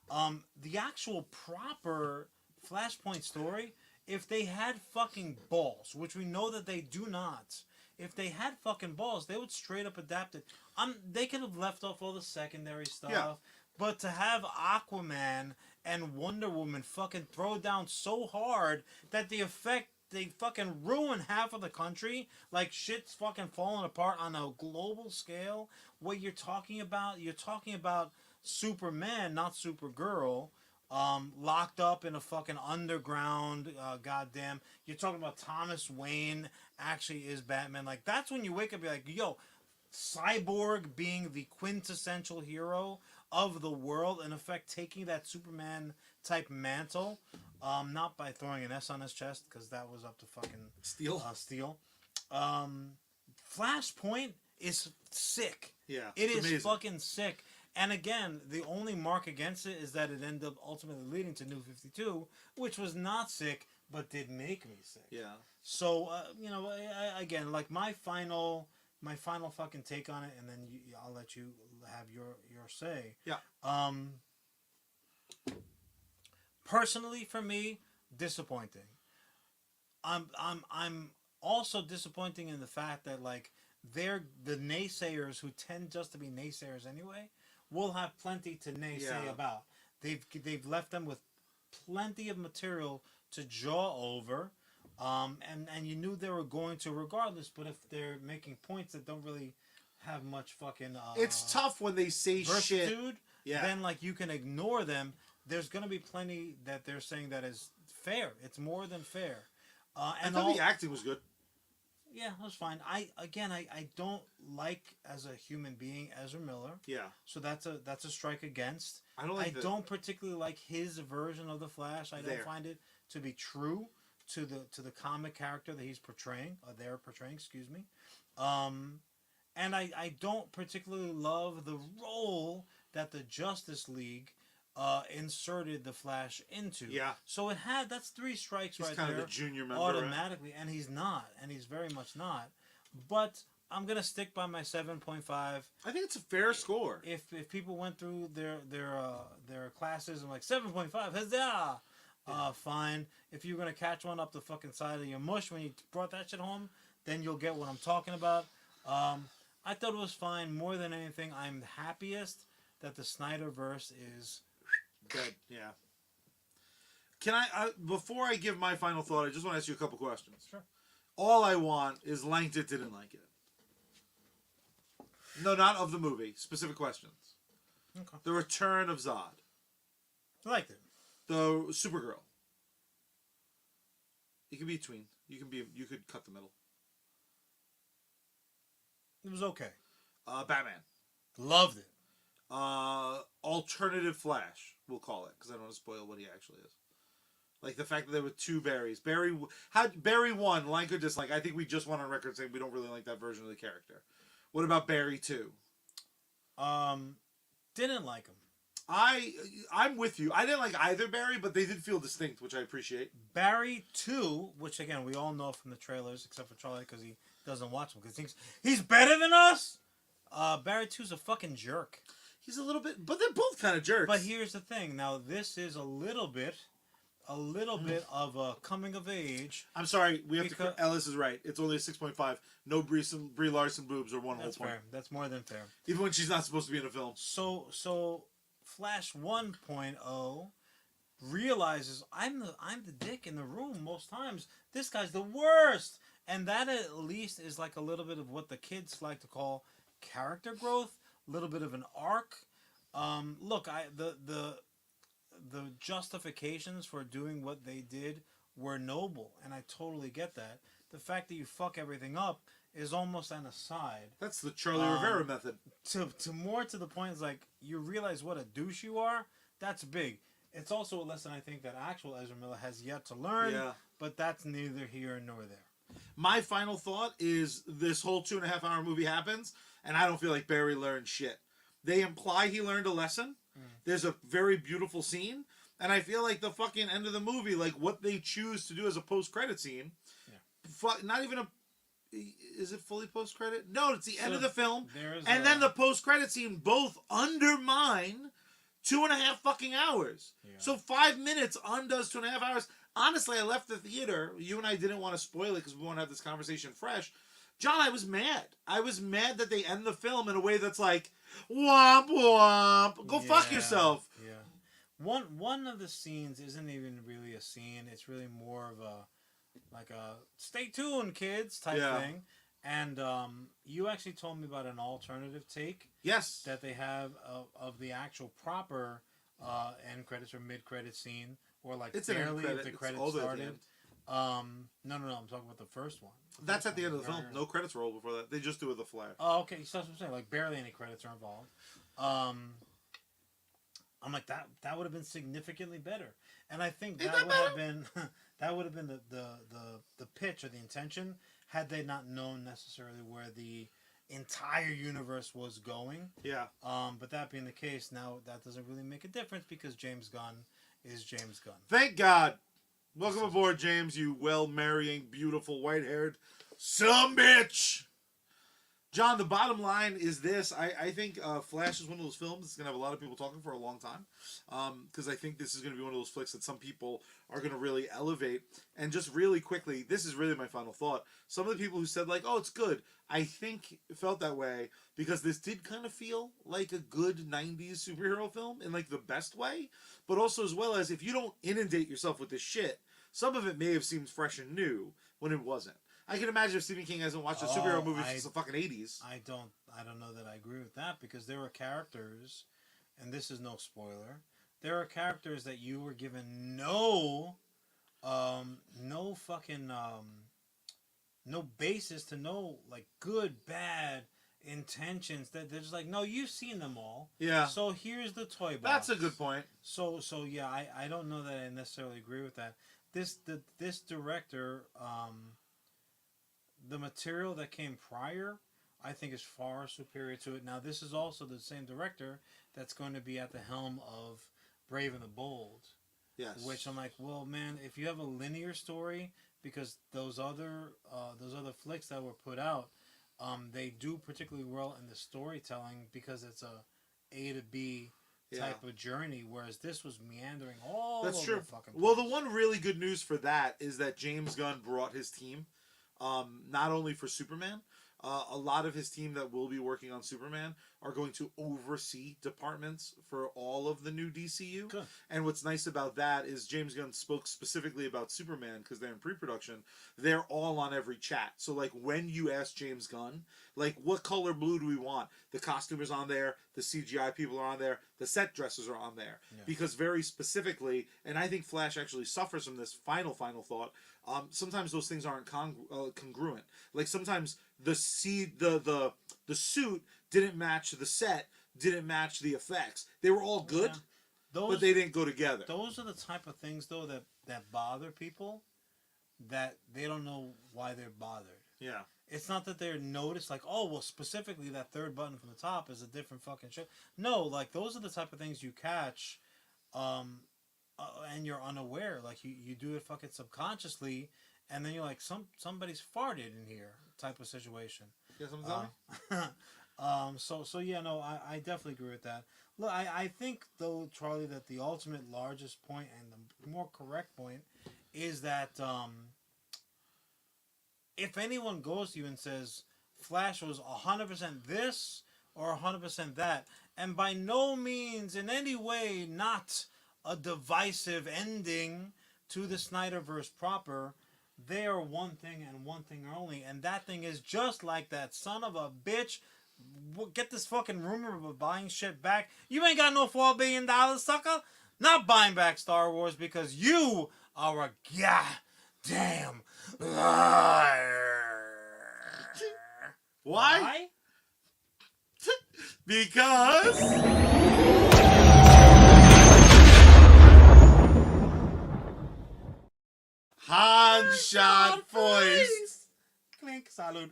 the actual proper Flashpoint story, if they had fucking balls, which we know that they do not, if they had fucking balls, they would straight up adapt it. They could have left off all the secondary stuff. Yeah. But to have Aquaman and Wonder Woman fucking throw down so hard that the effect, they fucking ruin half of the country, like shit's fucking falling apart on a global scale. What you're talking about Superman, not Supergirl, locked up in a fucking underground, goddamn. You're talking about Thomas Wayne actually is Batman. Like, that's when you wake up, you're like, yo, Cyborg being the quintessential hero of the world, in effect taking that Superman type mantle, not by throwing an S on his chest, because that was up to fucking Steel. Flashpoint is sick. Yeah, It it's is amazing. fucking sick. And again, the only mark against it is that it ended up ultimately leading to New 52, which was not sick, but did make me sick. Yeah. So, again, like my final fucking take on it, and then I'll let you have your say. Yeah. Personally, for me, disappointing. I'm also disappointing in the fact that, like, they're the naysayers, who tend just to be naysayers anyway, will have plenty to naysay about. They've left them with plenty of material to jaw over. And you knew they were going to regardless, but if they're making points that don't really have much fucking It's tough when they say shit. dude, Yeah. then like you can ignore them. There's gonna be plenty that they're saying that is fair. It's more than fair. I And thought the acting was good. yeah, that was fine. I don't like, as a human being, Ezra Miller. Yeah. So that's a strike against. I don't like don't particularly like his version of the Flash. I don't find it to be true to the comic character that he's portraying, or they're portraying, excuse me. And I don't particularly love the role that the Justice League inserted the Flash into. Yeah. So that's 3 strikes He's right kind there. of the junior member. Automatically, and he's not, and he's very much not. But I'm gonna stick by my 7.5. I think it's a fair score. If people went through their classes and like 7.5, huzzah! Fine. If you're gonna catch one up the fucking side of your mush when you brought that shit home, then you'll get what I'm talking about. I thought it was fine. More than anything, I'm happiest that the Snyderverse is Good. Yeah. Can I before I give my final thought, I just want to ask you a couple questions. Sure. All I want is Langdon didn't like it. No, not of the movie. Specific questions. okay. The return of Zod. I liked it. The Supergirl. You can be a tween. You could cut the middle. It was okay. Batman. Loved it. Alternative Flash, we'll call it, because I don't want to spoil what he actually is. Like the fact that there were 2 Barrys. Barry 1, like or dislike. I think we just went on record saying we don't really like that version of the character. What about Barry 2? Didn't like him. I'm with you. I didn't like either Barry, but they did feel distinct, which I appreciate. Barry 2, which again we all know from the trailers, except for Charlie because he doesn't watch them because he thinks he's better than us. Barry 2's a fucking jerk. He's a little bit, but they're both kind of jerks. But here's the thing. Now this is a little bit of a coming of age. I'm sorry, we have to. Ellis is right. It's only a 6.5. No Brie Larson boobs or one That's whole point. fair. That's more than fair. Even when she's not supposed to be in a film. So Flash 1.0 realizes I'm the dick in the room most times. This guy's the worst, and that at least is like a little bit of what the kids like to call character growth, a little bit of an arc. Look, the justifications for doing what they did were noble, and I totally get that. The fact that you fuck everything up is almost an aside. That's the Charlie Rivera method. To more to the point is like you realize what a douche you are. That's big. It's also a lesson I think that actual Ezra Miller has yet to learn. Yeah. But that's neither here nor there. My final thought is this whole 2.5-hour movie happens, and I don't feel like Barry learned shit. They imply he learned a lesson. There's a very beautiful scene, and I feel like the fucking end of the movie, like what they choose to do as a post-credit scene, not even a... Is it fully post-credit? No, it's the end of the film. And then the post-credit scene both undermine 2.5 fucking hours. Yeah. So 5 minutes undoes 2.5 hours. Honestly, I left the theater. You and I didn't want to spoil it because we want to have this conversation fresh. John, I was mad. I was mad that they end the film in a way that's like, womp womp. Go fuck yourself. Yeah. One of the scenes isn't even really a scene. It's really more of a stay tuned, kids type thing. And you actually told me about an alternative take. Yes. That they have of the actual proper end credits or mid credit scene, or like it's barely if the credits started. No, I'm talking about the first one. That's at the end of the film. No credits roll before that. They just do it with a flash. Oh, okay. So that's what I'm saying. Like barely any credits are involved. I'm like that would have been significantly better, and I think that would have been that would have been the pitch or the intention had they not known necessarily where the entire universe was going. Yeah. But that being the case, now that doesn't really make a difference because James Gunn is James Gunn. Thank God. Welcome aboard, James, you well-marrying, beautiful, white-haired sumbitch. John, the bottom line is this. I think Flash is one of those films that's going to have a lot of people talking for a long time. Because I think this is going to be one of those flicks that some people are going to really elevate. And just really quickly, this is really my final thought. Some of the people who said, like, oh, it's good, I think felt that way because this did kind of feel like a good 90s superhero film in, like, the best way. But also as well as if you don't inundate yourself with this shit, some of it may have seemed fresh and new when it wasn't. I can imagine if Stephen King hasn't watched a superhero movie since the fucking 80s. I don't know that I agree with that because there were characters, and this is no spoiler, there are characters that you were given no basis to know, like, good, bad intentions. That they're just like, no, you've seen them all. Yeah. So here's the toy box. That's a good point. So yeah, I don't know that I necessarily agree with that. This director, the material that came prior, I think is far superior to it. Now, this is also the same director that's going to be at the helm of Brave and the Bold. Yes. Which I'm like, well, man, if you have a linear story, because those other flicks that were put out, they do particularly well in the storytelling because it's a to B type of journey, whereas this was meandering all That's over true. the fucking place. Well, the one really good news for that is that James Gunn brought his team, not only for Superman, a lot of his team that will be working on Superman are going to oversee departments for all of the new DCU. Good. And what's nice about that is James Gunn spoke specifically about Superman because they're in pre-production. They're all on every chat. So, like, when you ask James Gunn, like, what color blue do we want? The costumers on there, the CGI people are on there, the set dressers are on there. Yeah. Because very specifically, and I think Flash actually suffers from this final thought, sometimes those things aren't congruent. Like, sometimes the suit didn't match the set, didn't match the effects. They were all good, but they didn't go together. Those are the type of things, though, that bother people, that they don't know why they're bothered. Yeah. It's not that they're noticed, like, oh, well, specifically that third button from the top is a different fucking shit. No, like, those are the type of things you catch, and you're unaware. Like, you do it fucking subconsciously, and then you're like, somebody's farted in here type of situation. You got something to tell me? So yeah, no, I definitely agree with that. Look, I think, though, Charlie, that the ultimate largest point and the more correct point is that if anyone goes to you and says Flash was 100% this or 100% that, and by no means in any way not a divisive ending to the Snyderverse proper, they are one thing and one thing only, and that thing is just like that son of a bitch get this fucking rumor of buying shit back. You ain't got no $4 billion, sucker. Not buying back Star Wars because you are a goddamn liar. Why? Because Han shot voice. Clink, salud.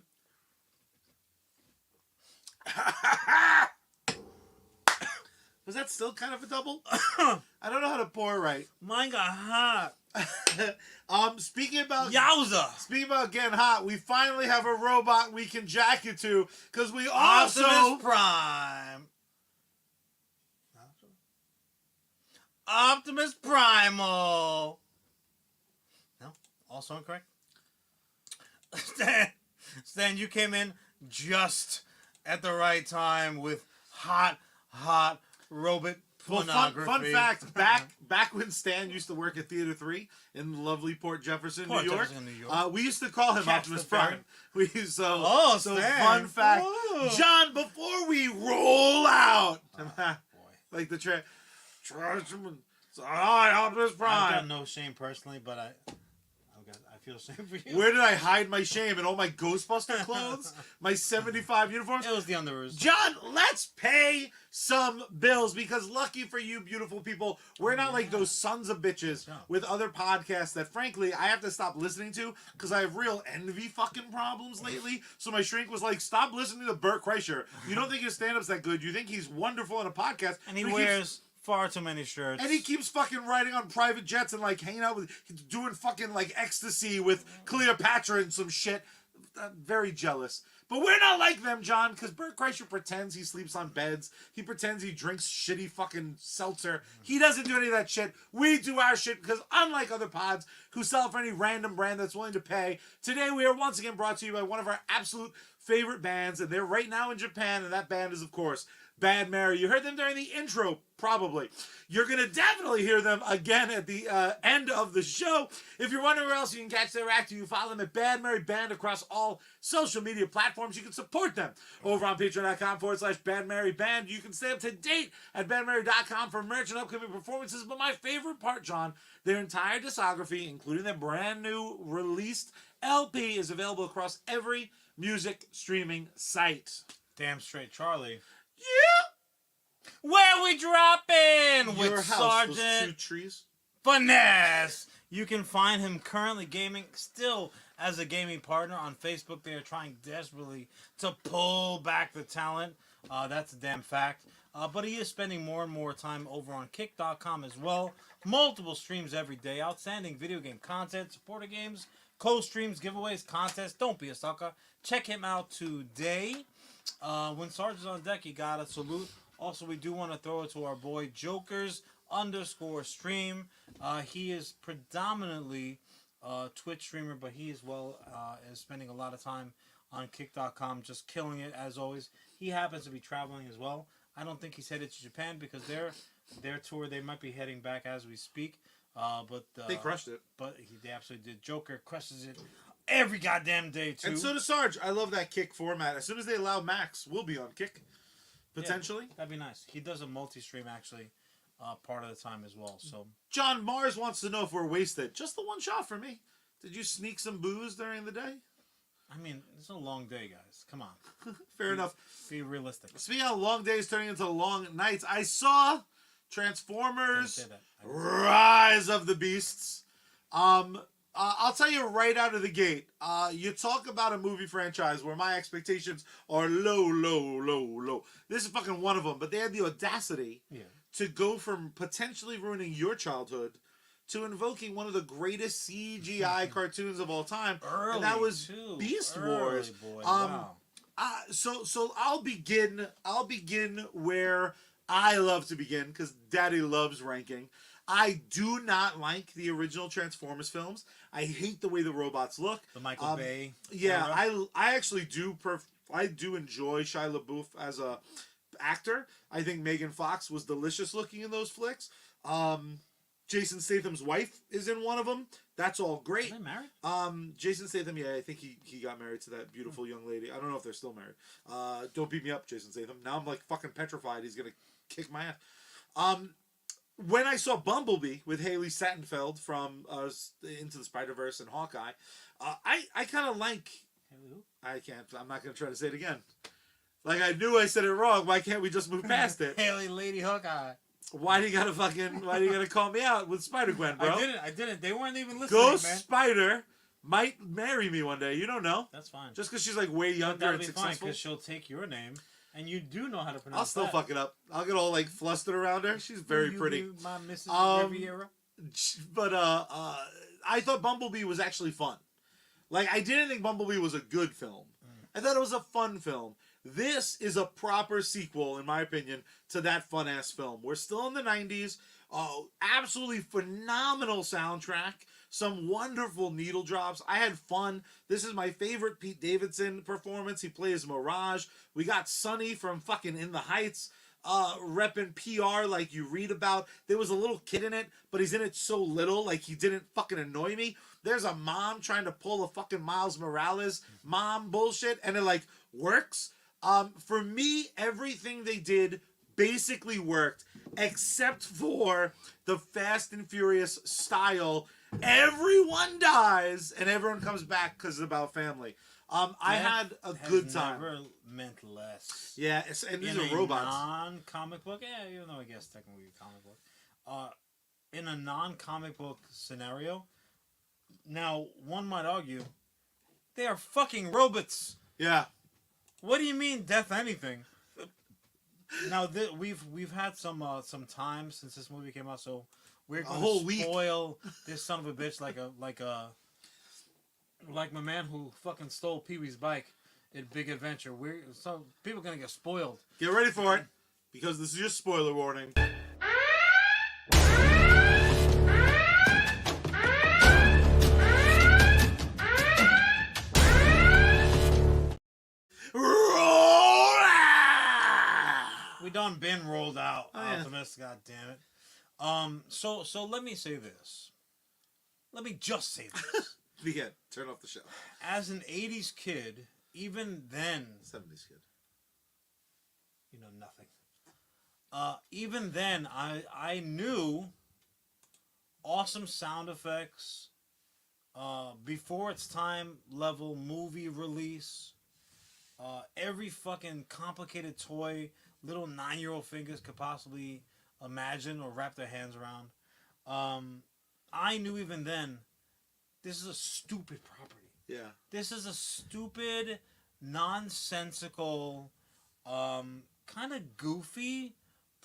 Was that still kind of a double? I don't know how to pour right. Mine got hot. Speaking about getting hot, we finally have a robot we can jack it to because we also Optimus Prime. Optimus Primal. No, also incorrect. Stan, you came in just at the right time with hot robot pornography. Fun fact, back when Stan used to work at Theater 3 in lovely Port Jefferson, New York, we used to call him Optimus Prime. So fun fact. Ooh. John, before we roll out, like the hi, Optimus Prime. I've got no shame personally, but I feel shame for you. Where did I hide my shame? In all my Ghostbuster clothes? My 75 uniforms? It was the underoos. John, let's pay some bills because lucky for you beautiful people, we're not like those sons of bitches with other podcasts that frankly I have to stop listening to because I have real envy fucking problems lately. So my shrink was like, stop listening to Bert Kreischer. You don't think his stand-up's that good. You think he's wonderful in a podcast. And he wears far too many shirts. And he keeps fucking riding on private jets and like hanging out with, doing fucking like ecstasy with Cleopatra and some shit. I'm very jealous. But we're not like them, John, because Bert Kreischer pretends he sleeps on beds. He pretends he drinks shitty fucking seltzer. He doesn't do any of that shit. We do our shit because unlike other pods who sell for any random brand that's willing to pay, today we are once again brought to you by one of our absolute favorite bands, and they're right now in Japan, and that band is, of course, Bad Mary. You heard them during the intro, probably. You're going to definitely hear them again at the end of the show. If you're wondering where else you can catch their act, you can follow them at Bad Mary Band across all social media platforms. You can support them over on patreon.com/Bad Mary Band. You can stay up to date at badmary.com for merch and upcoming performances. But my favorite part, John, their entire discography, including their brand new released LP, is available across every music streaming site. Damn straight, Charlie. Yeah. Where we dropping with Your house Sergeant was 2 trees. Finesse. You can find him currently gaming still as a gaming partner on Facebook. They are trying desperately to pull back the talent. That's a damn fact. But he is spending more and more time over on Kick.com as well. Multiple streams every day. Outstanding video game content, supporter games, co-streams, giveaways, contests. Don't be a sucker. Check him out today. When Sergeant's on deck, he got a salute. Also, we do want to throw it to our boy Jokers_stream. He is predominantly Twitch streamer, but he as well is spending a lot of time on Kick.com, just killing it as always. He happens to be traveling as well. I don't think he's headed to Japan because their tour, they might be heading back as we speak. But they crushed it. But they absolutely did. Joker crushes it every goddamn day too. And so does Sarge. I love that Kick format. As soon as they allow Max, we'll be on Kick. Potentially. Yeah, that'd be nice. He does a multi-stream actually part of the time as well. So John Mars wants to know if we're wasted. Just the one shot for me. Did you sneak some booze during the day? I mean, it's a long day, guys. Come on. Fair enough. Be realistic. Speaking of long days turning into long nights, I saw Transformers Rise of the Beasts. I'll tell you right out of the gate, you talk about a movie franchise where my expectations are low. This is fucking one of them, but they had the audacity to go from potentially ruining your childhood to invoking one of the greatest CGI cartoons of all time, and that was Beast Wars. Wow. So I'll begin where I love to begin because Daddy loves ranking. I do not like the original Transformers films. I hate the way the robots look. The Michael Bay. Yeah, I actually do. I do enjoy Shia LaBeouf as a actor. I think Megan Fox was delicious looking in those flicks. Jason Statham's wife is in one of them. That's all great. Are they married? Jason Statham, yeah, I think he got married to that beautiful young lady. I don't know if they're still married. Don't beat me up, Jason Statham. Now I'm like fucking petrified he's gonna kick my ass. When I saw Bumblebee with Haley Steinfeld from Into the Spider-Verse and Hawkeye, I kind of like... I can't. I'm not going to try to say it again. Like, I knew I said it wrong. Why can't we just move past it? Haley Lady Hawkeye. Why do you gotta call me out with Spider-Gwen, bro? I didn't. They weren't even listening, Ghost man. Spider might marry me one day. You don't know. That's fine. Just because she's like way younger and successful. Because she'll take your name, and you do know how to pronounce I'll still fuck it up. I'll get all like flustered around her. She's very pretty. My Mrs. Riviera. But I thought Bumblebee was actually fun. Like, I didn't think Bumblebee was a good film. I thought it was a fun film. This is a proper sequel, in my opinion, to that fun-ass film. We're still in the 90s. Absolutely phenomenal soundtrack. Some wonderful needle drops. I had fun. This is my favorite Pete Davidson performance. He plays Mirage. We got Sonny from fucking In the Heights. Repping PR like you read about. There was a little kid in it, but he's in it so little, like he didn't fucking annoy me. There's a mom trying to pull a fucking Miles Morales mom bullshit, and it like works. For me, everything they did basically worked, except for the Fast and Furious style. Everyone dies, and everyone comes back because it's about family. I had a good time. Never meant less. Yeah, and these are robots. Non-comic book, yeah, even though I guess technically a comic book. In a non-comic book scenario, now one might argue, they are fucking robots. Yeah. What do you mean, death anything? Now we've had some time since this movie came out, so we're going to spoil this son of a bitch like my man who fucking stole Pee-wee's bike at Big Adventure. So people are gonna get spoiled. Get ready for it, because this is your spoiler warning. We done been rolled out, Optimus. Yeah. God damn it. So let me say this. Let me just say this. Begin. Turn off the show. As an 80s kid, even then... 70s kid. You know nothing. Even then, I knew awesome sound effects, before its time level movie release, every fucking complicated toy little 9-year-old fingers could possibly imagine or wrap their hands around. I knew even then, this is a stupid property. Yeah. This is a stupid, nonsensical, kind of goofy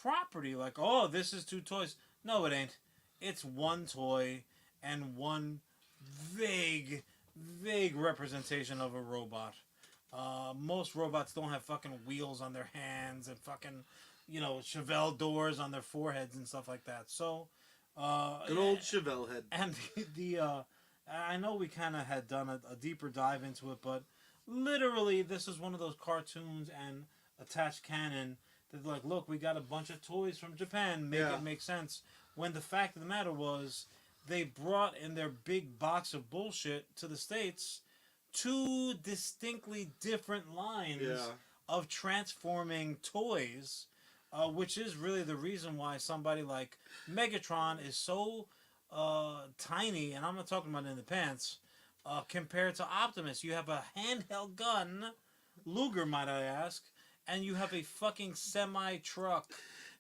property. Like, oh, this is 2 toys. No, it ain't. It's 1 toy and 1 vague representation of a robot. Most robots don't have fucking wheels on their hands and fucking, Chevelle doors on their foreheads and stuff like that. So, good old Chevelle head. And I know we kind of had done a deeper dive into it, but literally this is one of those cartoons and attached canon that like, look, we got a bunch of toys from Japan, make it make sense. When the fact of the matter was, they brought in their big box of bullshit to the States 2 distinctly different lines of transforming toys, which is really the reason why somebody like Megatron is so tiny, and I'm not talking about in the pants, compared to Optimus. You have a handheld gun, Luger might I ask, and you have a fucking semi-truck.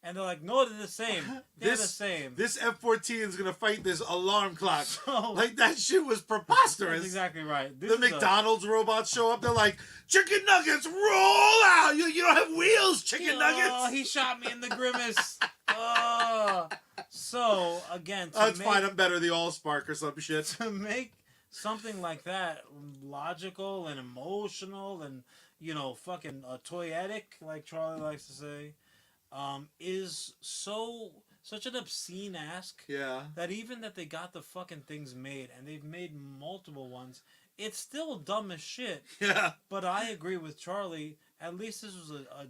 And they're like, no, they're the same. They're the same. This F-14 is going to fight this alarm clock. So, like, that shit was preposterous. That's exactly right. The McDonald's robots show up. They're like, chicken nuggets, roll out. You don't have wheels, chicken nuggets. Oh, he shot me in the grimace. So, again. That's fine. I'm better. The Allspark or some shit. To make something like that logical and emotional and, fucking toyetic, like Charlie likes to say, is such an obscene ask that even that they got the fucking things made and they've made multiple ones, it's still dumb as shit. Yeah. But I agree with Charlie. At least this was a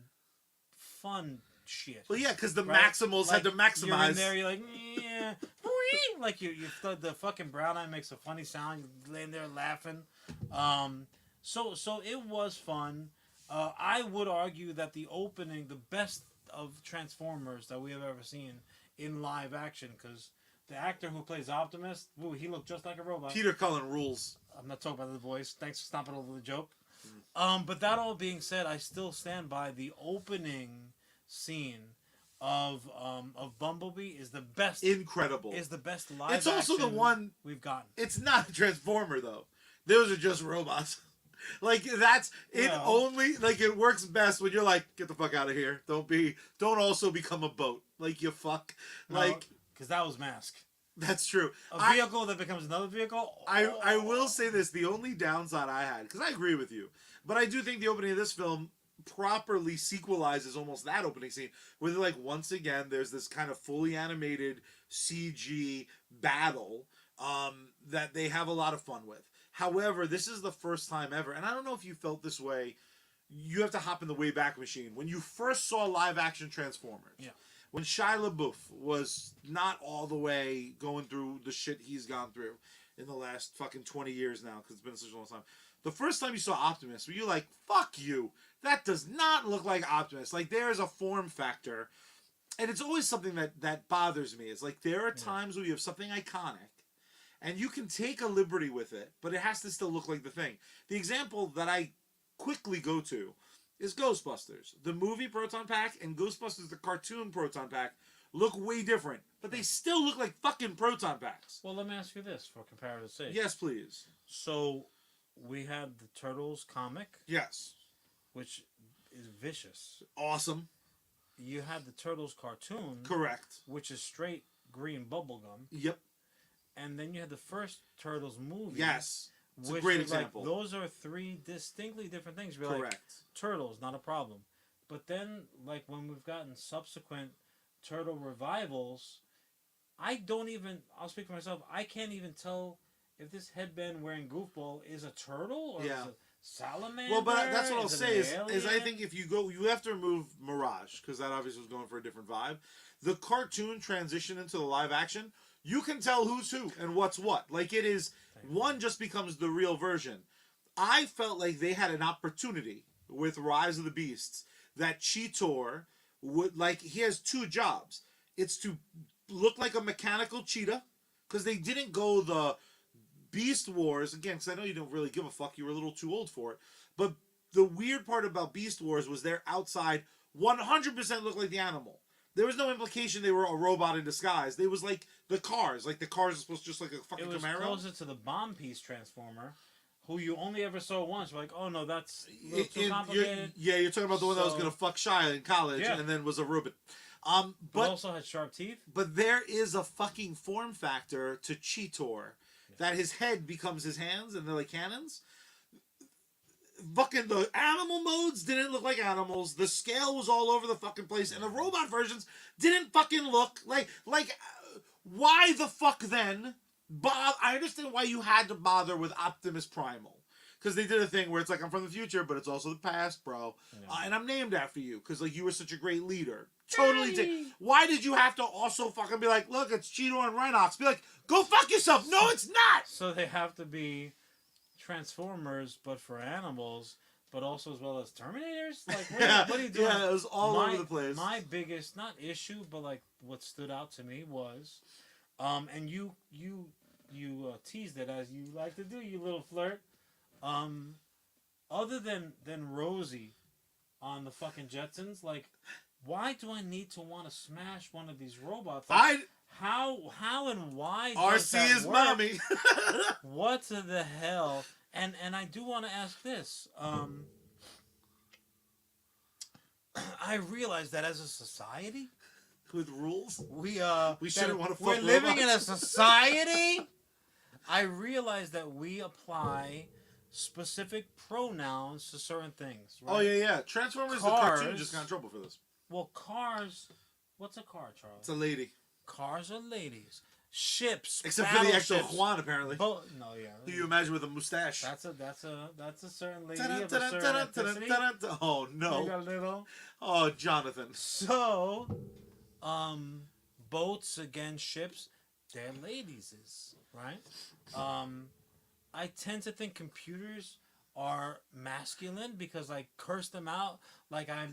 fun shit. Well, yeah, because the Maximals had to maximize. You're in there, you're like, yeah, Like the fucking brown eye makes a funny sound. You're laying there laughing. So it was fun. I would argue that the opening, the best of Transformers that we have ever seen in live action, because the actor who plays Optimus, ooh, he looked just like a robot. Peter Cullen rules. I'm not talking about the voice. Thanks for stomping over the joke. But that all being said, I still stand by the opening scene of Bumblebee is the best. Incredible. Is the best live. It's also the one we've gotten. It's not a Transformer though. Those are just robots. Like that's it. Well, only like it works best when you're like, get the fuck out of here. Don't also become a boat. Like you fuck. Like because that was Mask. That's true. A vehicle that becomes another vehicle. I will say this: the only downside I had, because I agree with you, but I do think the opening of this film properly sequelizes almost that opening scene, where like once again there's this kind of fully animated CG battle that they have a lot of fun with. However, this is the first time ever, and I don't know if you felt this way. You have to hop in the Wayback Machine. When you first saw live action Transformers, yeah. When Shia LaBeouf was not all the way going through the shit he's gone through in the last fucking 20 years now, because it's been such a long time. The first time you saw Optimus, were you like, fuck you, that does not look like Optimus. Like, there's a form factor, and it's always something that bothers me. It's like, there are times where you have something iconic, and you can take a liberty with it, but it has to still look like the thing. The example that I quickly go to is Ghostbusters. The movie Proton Pack and Ghostbusters the cartoon Proton Pack look way different, but they still look like fucking Proton Packs. Well, let me ask you this for comparative sake. Yes, please. So, we had the Turtles comic. Yes. Which is vicious. Awesome. You had the Turtles cartoon. Correct. Which is straight green bubblegum. Yep. And then you had the first Turtles movie. Yes. It's a great example. Like, those are three distinctly different things. We're correct. Like, Turtles, not a problem. But then, like, when we've gotten subsequent Turtle revivals, I'll speak for myself, I can't even tell if this headband wearing goofball is a turtle or is a salamander. Well, but that's what I'll say is I think if you have to remove Mirage, because that obviously was going for a different vibe. The cartoon transition into the live action, you can tell who's who and what's what. Like, it is, one just becomes the real version. I felt like they had an opportunity with Rise of the Beasts that Cheetor would, like, he has two jobs. It's to look like a mechanical cheetah, because they didn't go the Beast Wars, again, because I know you don't really give a fuck, you were a little too old for it, but the weird part about Beast Wars was their outside 100% looked like the animal. There was no implication they were a robot in disguise. They was like the cars. Like, the cars are supposed to just like a fucking Camaro. It was closer to the Bomb Piece Transformer, who you only ever saw once. You're like, oh no, that's a little too complicated. You're talking about the one that was going to fuck Shia in college and then was a robot. But also had sharp teeth. But there is a fucking form factor to Cheetor that his head becomes his hands and they're like cannons. Fucking the animal modes didn't look like animals. The scale was all over the fucking place, and the robot versions didn't fucking look like why the fuck then? I understand why you had to bother with Optimus Primal, because they did a thing where it's like, I'm from the future, but it's also the past, bro, and I'm named after you because like you were such a great leader. Totally. Why did you have to also fucking be like, look, it's Cheetor and Rhinox? Be like, go fuck yourself. No, it's not. So they have to be Transformers, but for animals, but also as well as Terminators. Like, what are you doing? Yeah, it was all over the place. My biggest, not issue, but like what stood out to me was, and you teased it as you like to do, you little flirt. Other than Rosie on the fucking Jetsons, like, why do I need to want to smash one of these robots? Like, how and why does that RC is work? mommy. What the hell? And I do want to ask this. I realize that as a society, with rules, we shouldn't want to fuck we're living robots. in a society. I realize that we apply specific pronouns to certain things. Right? Oh yeah. Transformers the cartoon just got in trouble for this. Well, cars. What's a car, Charles? It's a lady. Cars are ladies. Ships. Except for the actual Juan, apparently. No, yeah. Who you imagine with a mustache? That's a certain lady of a certain ethnicity. Oh no. Like a little. Oh, Jonathan. So, boats against ships. they're ladies, right? I tend to think computers are masculine because I curse them out like I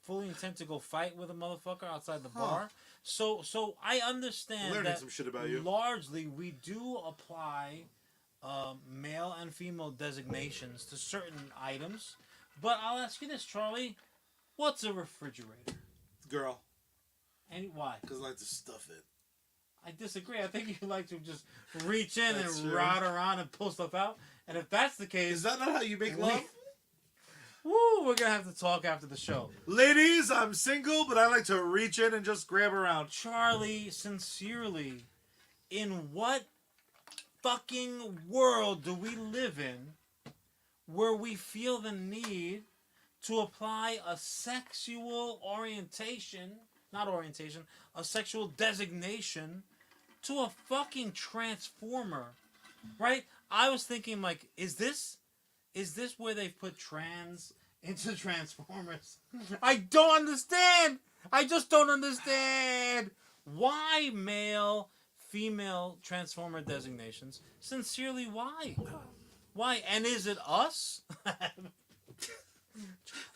fully intend to go fight with a motherfucker outside the bar. So I understand Learning that some shit about you. largely we do apply male and female designations to certain items. But I'll ask you this, Charlie: what's a refrigerator? Girl. And why? Because I like to stuff it. I disagree. I think you like to just reach in That's and true. ride around and pull stuff out. And if that's the case, Is that not how you make love? Woo, we're gonna have to talk after the show. Ladies, I'm single, but I like to reach in and just grab around. Charlie, sincerely, in what fucking world do we live in where we feel the need to apply a sexual a sexual designation to a fucking transformer, right? I was thinking, like, is this where they've put trans into Transformers? I don't understand. I just don't understand. Why male, female Transformer designations? Sincerely, why? Why? And is it us?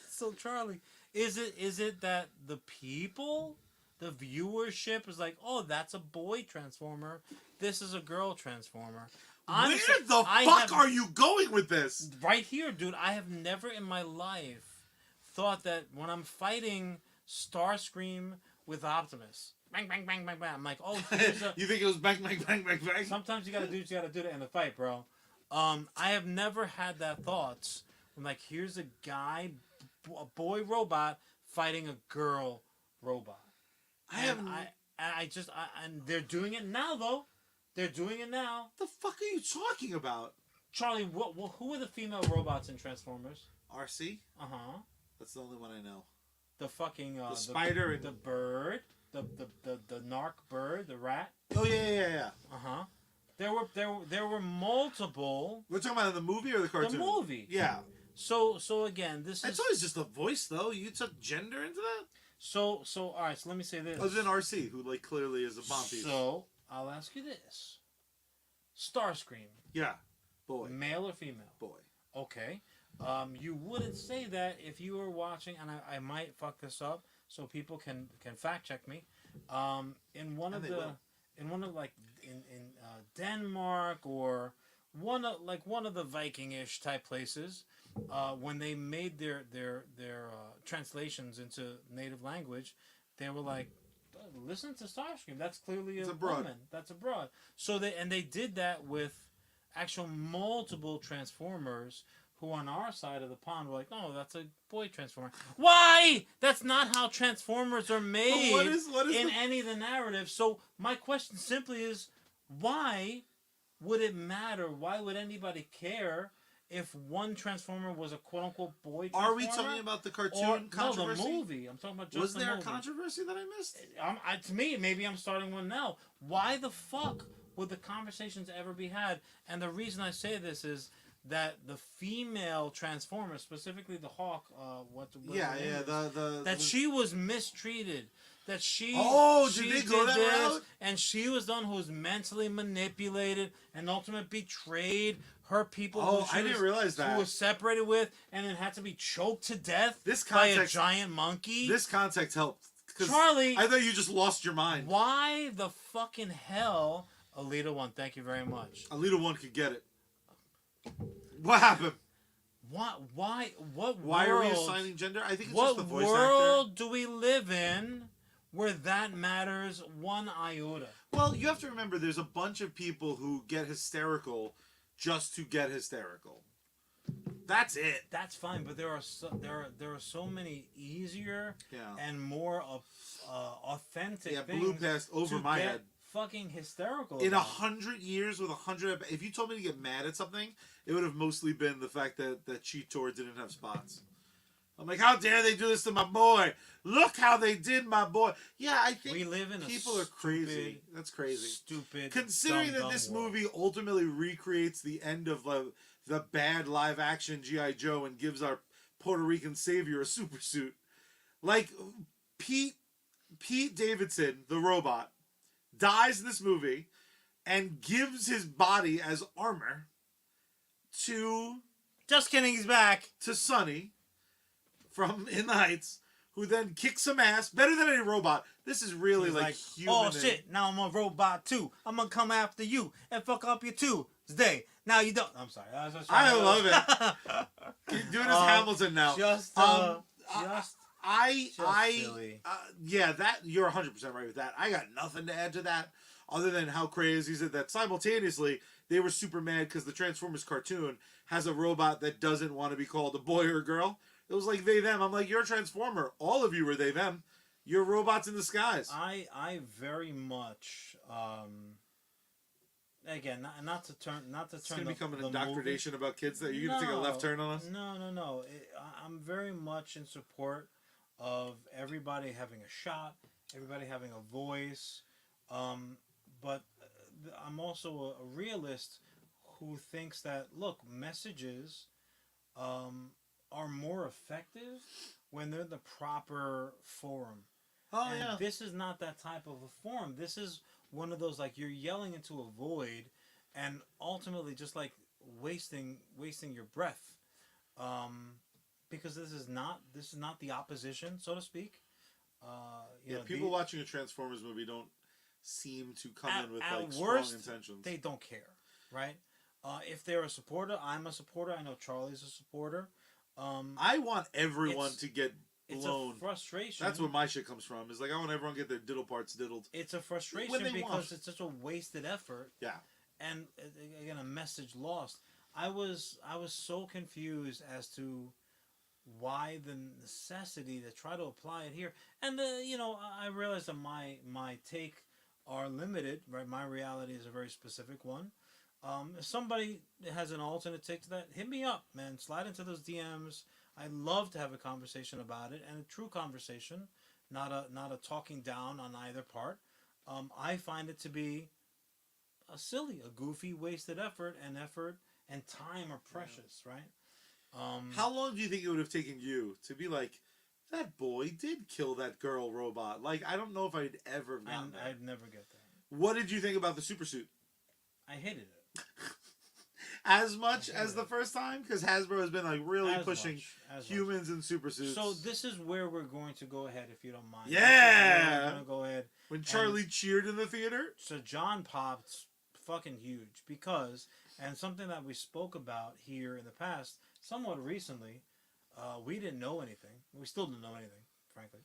So Charlie, is it that the people, the viewership is like, oh, that's a boy Transformer, this is a girl Transformer? Where the fuck are you going with this? Right here, dude. I have never in my life thought that when I'm fighting Starscream with Optimus, bang, bang, bang, bang, bang, I'm like, oh, here's a... You think it was bang, bang, bang, bang, bang? Sometimes you gotta do what you gotta do to end the fight, bro. I have never had that thought. I'm like, here's a guy, a boy robot fighting a girl robot. And they're doing it now, though. They're doing it now. What the fuck are you talking about? Charlie, who are the female robots in Transformers? RC? Uh-huh. That's the only one I know. The fucking... the spider and... The bird. The narc bird. The rat. Oh, yeah. Uh-huh. There were multiple... We're talking about the movie or the cartoon? The movie. Yeah. So again, this is... It's always just a voice, though. You took gender into that? So all right, so let me say this. Other than RC, who, like, clearly is a bomb piece. So, I'll ask you this. Starscream. Yeah. Boy. Male or female? Boy. Okay. You wouldn't say that if you were watching, and I might fuck this up, so people can fact check me. In Denmark or one of the Viking-ish type places, when they made their translations into native language, they were like, listen to Starscream. That's clearly a woman. That's a broad. So they did that with actual multiple Transformers who on our side of the pond were like, no, that's a boy Transformer. Why? That's not how Transformers are made in any of the narratives. So my question simply is, why would it matter? Why would anybody care if one Transformer was a quote-unquote boy Transformer? Are we talking about the cartoon controversy? No, the movie. I'm talking about just Was the there movie. a controversy that I missed? To me, maybe I'm starting one now. Why the fuck would the conversations ever be had? And the reason I say this is that the female Transformer, specifically the Hawk, she was mistreated. That she did they go that route? And she was the one who was mentally manipulated and ultimately betrayed her people. I didn't realize that. Who was separated with and then had to be choked to death by a giant monkey. This context helped. Charlie, I thought you just lost your mind. Why the fucking hell? Alita 1, thank you very much. Alita 1 could get it. What happened? What Why world, are we assigning gender? I think it's just the voice actor. What world do we live in where that matters one iota? Well, you have to remember there's a bunch of people who get hysterical just to get hysterical. That's it. That's fine, but there are so many easier and more authentic things. Blew past over my head. Fucking hysterical. In 100 years with 100, if you told me to get mad at something, it would have mostly been the fact that Cheetor didn't have spots. I'm like, how dare they do this to my boy? Look how they did my boy. Yeah, I think we live in people are crazy. That's crazy. Stupid. Considering that this movie ultimately recreates the end of the bad live action G.I. Joe and gives our Puerto Rican savior a super suit. Like Pete Davidson, the robot, dies in this movie. and gives his body as armor to Just kidding, he's back. Sonny from In the Heights, who then kicks some ass better than any robot. This is really He's like human. oh shit, now I'm a robot too. I'm gonna come after you and fuck up your Tuesday. Now you don't. I'm sorry. I love it. He's doing his Hamilton now. Yeah, that you're 100% right with that. I got nothing to add to that, other than how crazy is it that simultaneously they were super mad because the Transformers cartoon has a robot that doesn't want to be called a boy or a girl. It was like they them. I'm like, you're a Transformer. All of you are they them. You're robots in disguise. I very much again not to turn it's gonna become an indoctrination about kids that you're gonna take a left turn on us. No. I'm very much in support of everybody having a shot, everybody having a voice, but I'm also a realist who thinks that look, messages are more effective when they're the proper forum. Oh, and yeah. This is not that type of a forum. This is one of those like you're yelling into a void, and ultimately just like wasting your breath, because this is not the opposition, so to speak. People watching a Transformers movie don't seem to come in with like worst, strong intentions. They don't care, right? If they're a supporter, I'm a supporter. I know Charlie's a supporter. I want everyone to get blown. It's a frustration. That's where my shit comes from. Is like I want everyone to get their diddle parts diddled. It's a frustration because it's such a wasted effort. Yeah. And again, a message lost. I was so confused as to why the necessity to try to apply it here. And I realize that my take are limited. Right, my reality is a very specific one. If somebody has an alternate take to that, hit me up, man. Slide into those DMs. I'd love to have a conversation about it, and a true conversation, not a talking down on either part. I find it to be a goofy, wasted effort and time are precious, right? How long do you think it would have taken you to be like, that boy did kill that girl robot? Like, I don't know if I'd ever have gotten that. I'd never get that. What did you think about the super suit? I hated it. As much as the first time? Because Hasbro has been like really pushing humans in super suits. So this is where we're going to go ahead, if you don't mind. Yeah! We're going to go ahead. When Charlie cheered in the theater? So John popped fucking huge because, and something that we spoke about here in the past, somewhat recently, we didn't know anything. We still didn't know anything, frankly.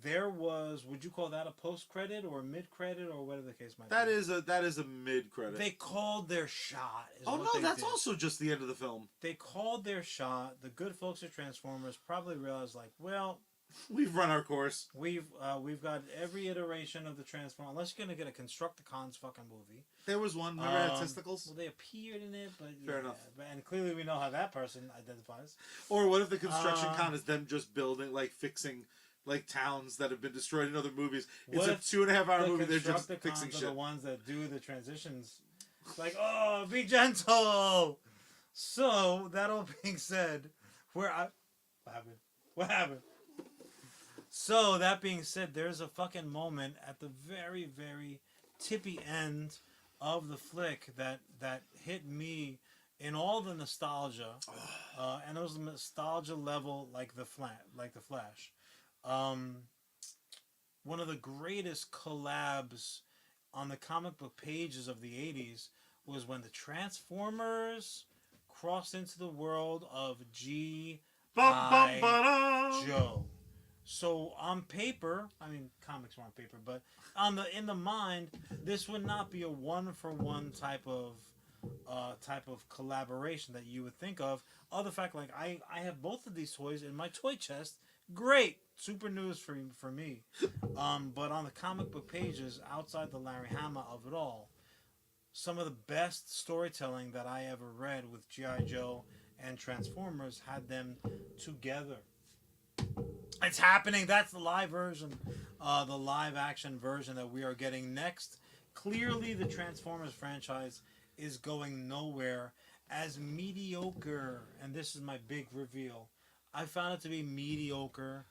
There was, would you call that a post-credit or mid-credit or whatever the case might be? That is a mid-credit. They called their shot. That's also just the end of the film. They called their shot. The good folks at Transformers probably realized, like, well, we've run our course. We've got every iteration of the Transformers. Unless you're gonna get a Constructicons fucking movie. There was one. Remember had testicles? Well, they appeared in it, but fair enough. And clearly we know how that person identifies. Or what if the Construction Con is them just building, like fixing, like towns that have been destroyed in other movies? It's a 2.5-hour movie. They're just fixing shit. The ones that do the transitions, like, oh, be gentle. So that all being said, what happened? So that being said, there's a fucking moment at the very, very tippy end of the flick that hit me in all the nostalgia, and it was the nostalgia level like the Flash. One of the greatest collabs on the comic book pages of the 80s was when the Transformers crossed into the world of G.I. Joe. So on paper, I mean comics were on paper, but in the mind, this would not be a 1-for-1 type of collaboration that you would think of. Other fact, like I have both of these toys in my toy chest. Great, super news for me. But on the comic book pages, outside the Larry Hama of it all, some of the best storytelling that I ever read with G.I. Joe and Transformers had them together. It's happening. That's the live version, the live action version that we are getting next. Clearly, the Transformers franchise is going nowhere as mediocre. And this is my big reveal. I found it to be mediocre.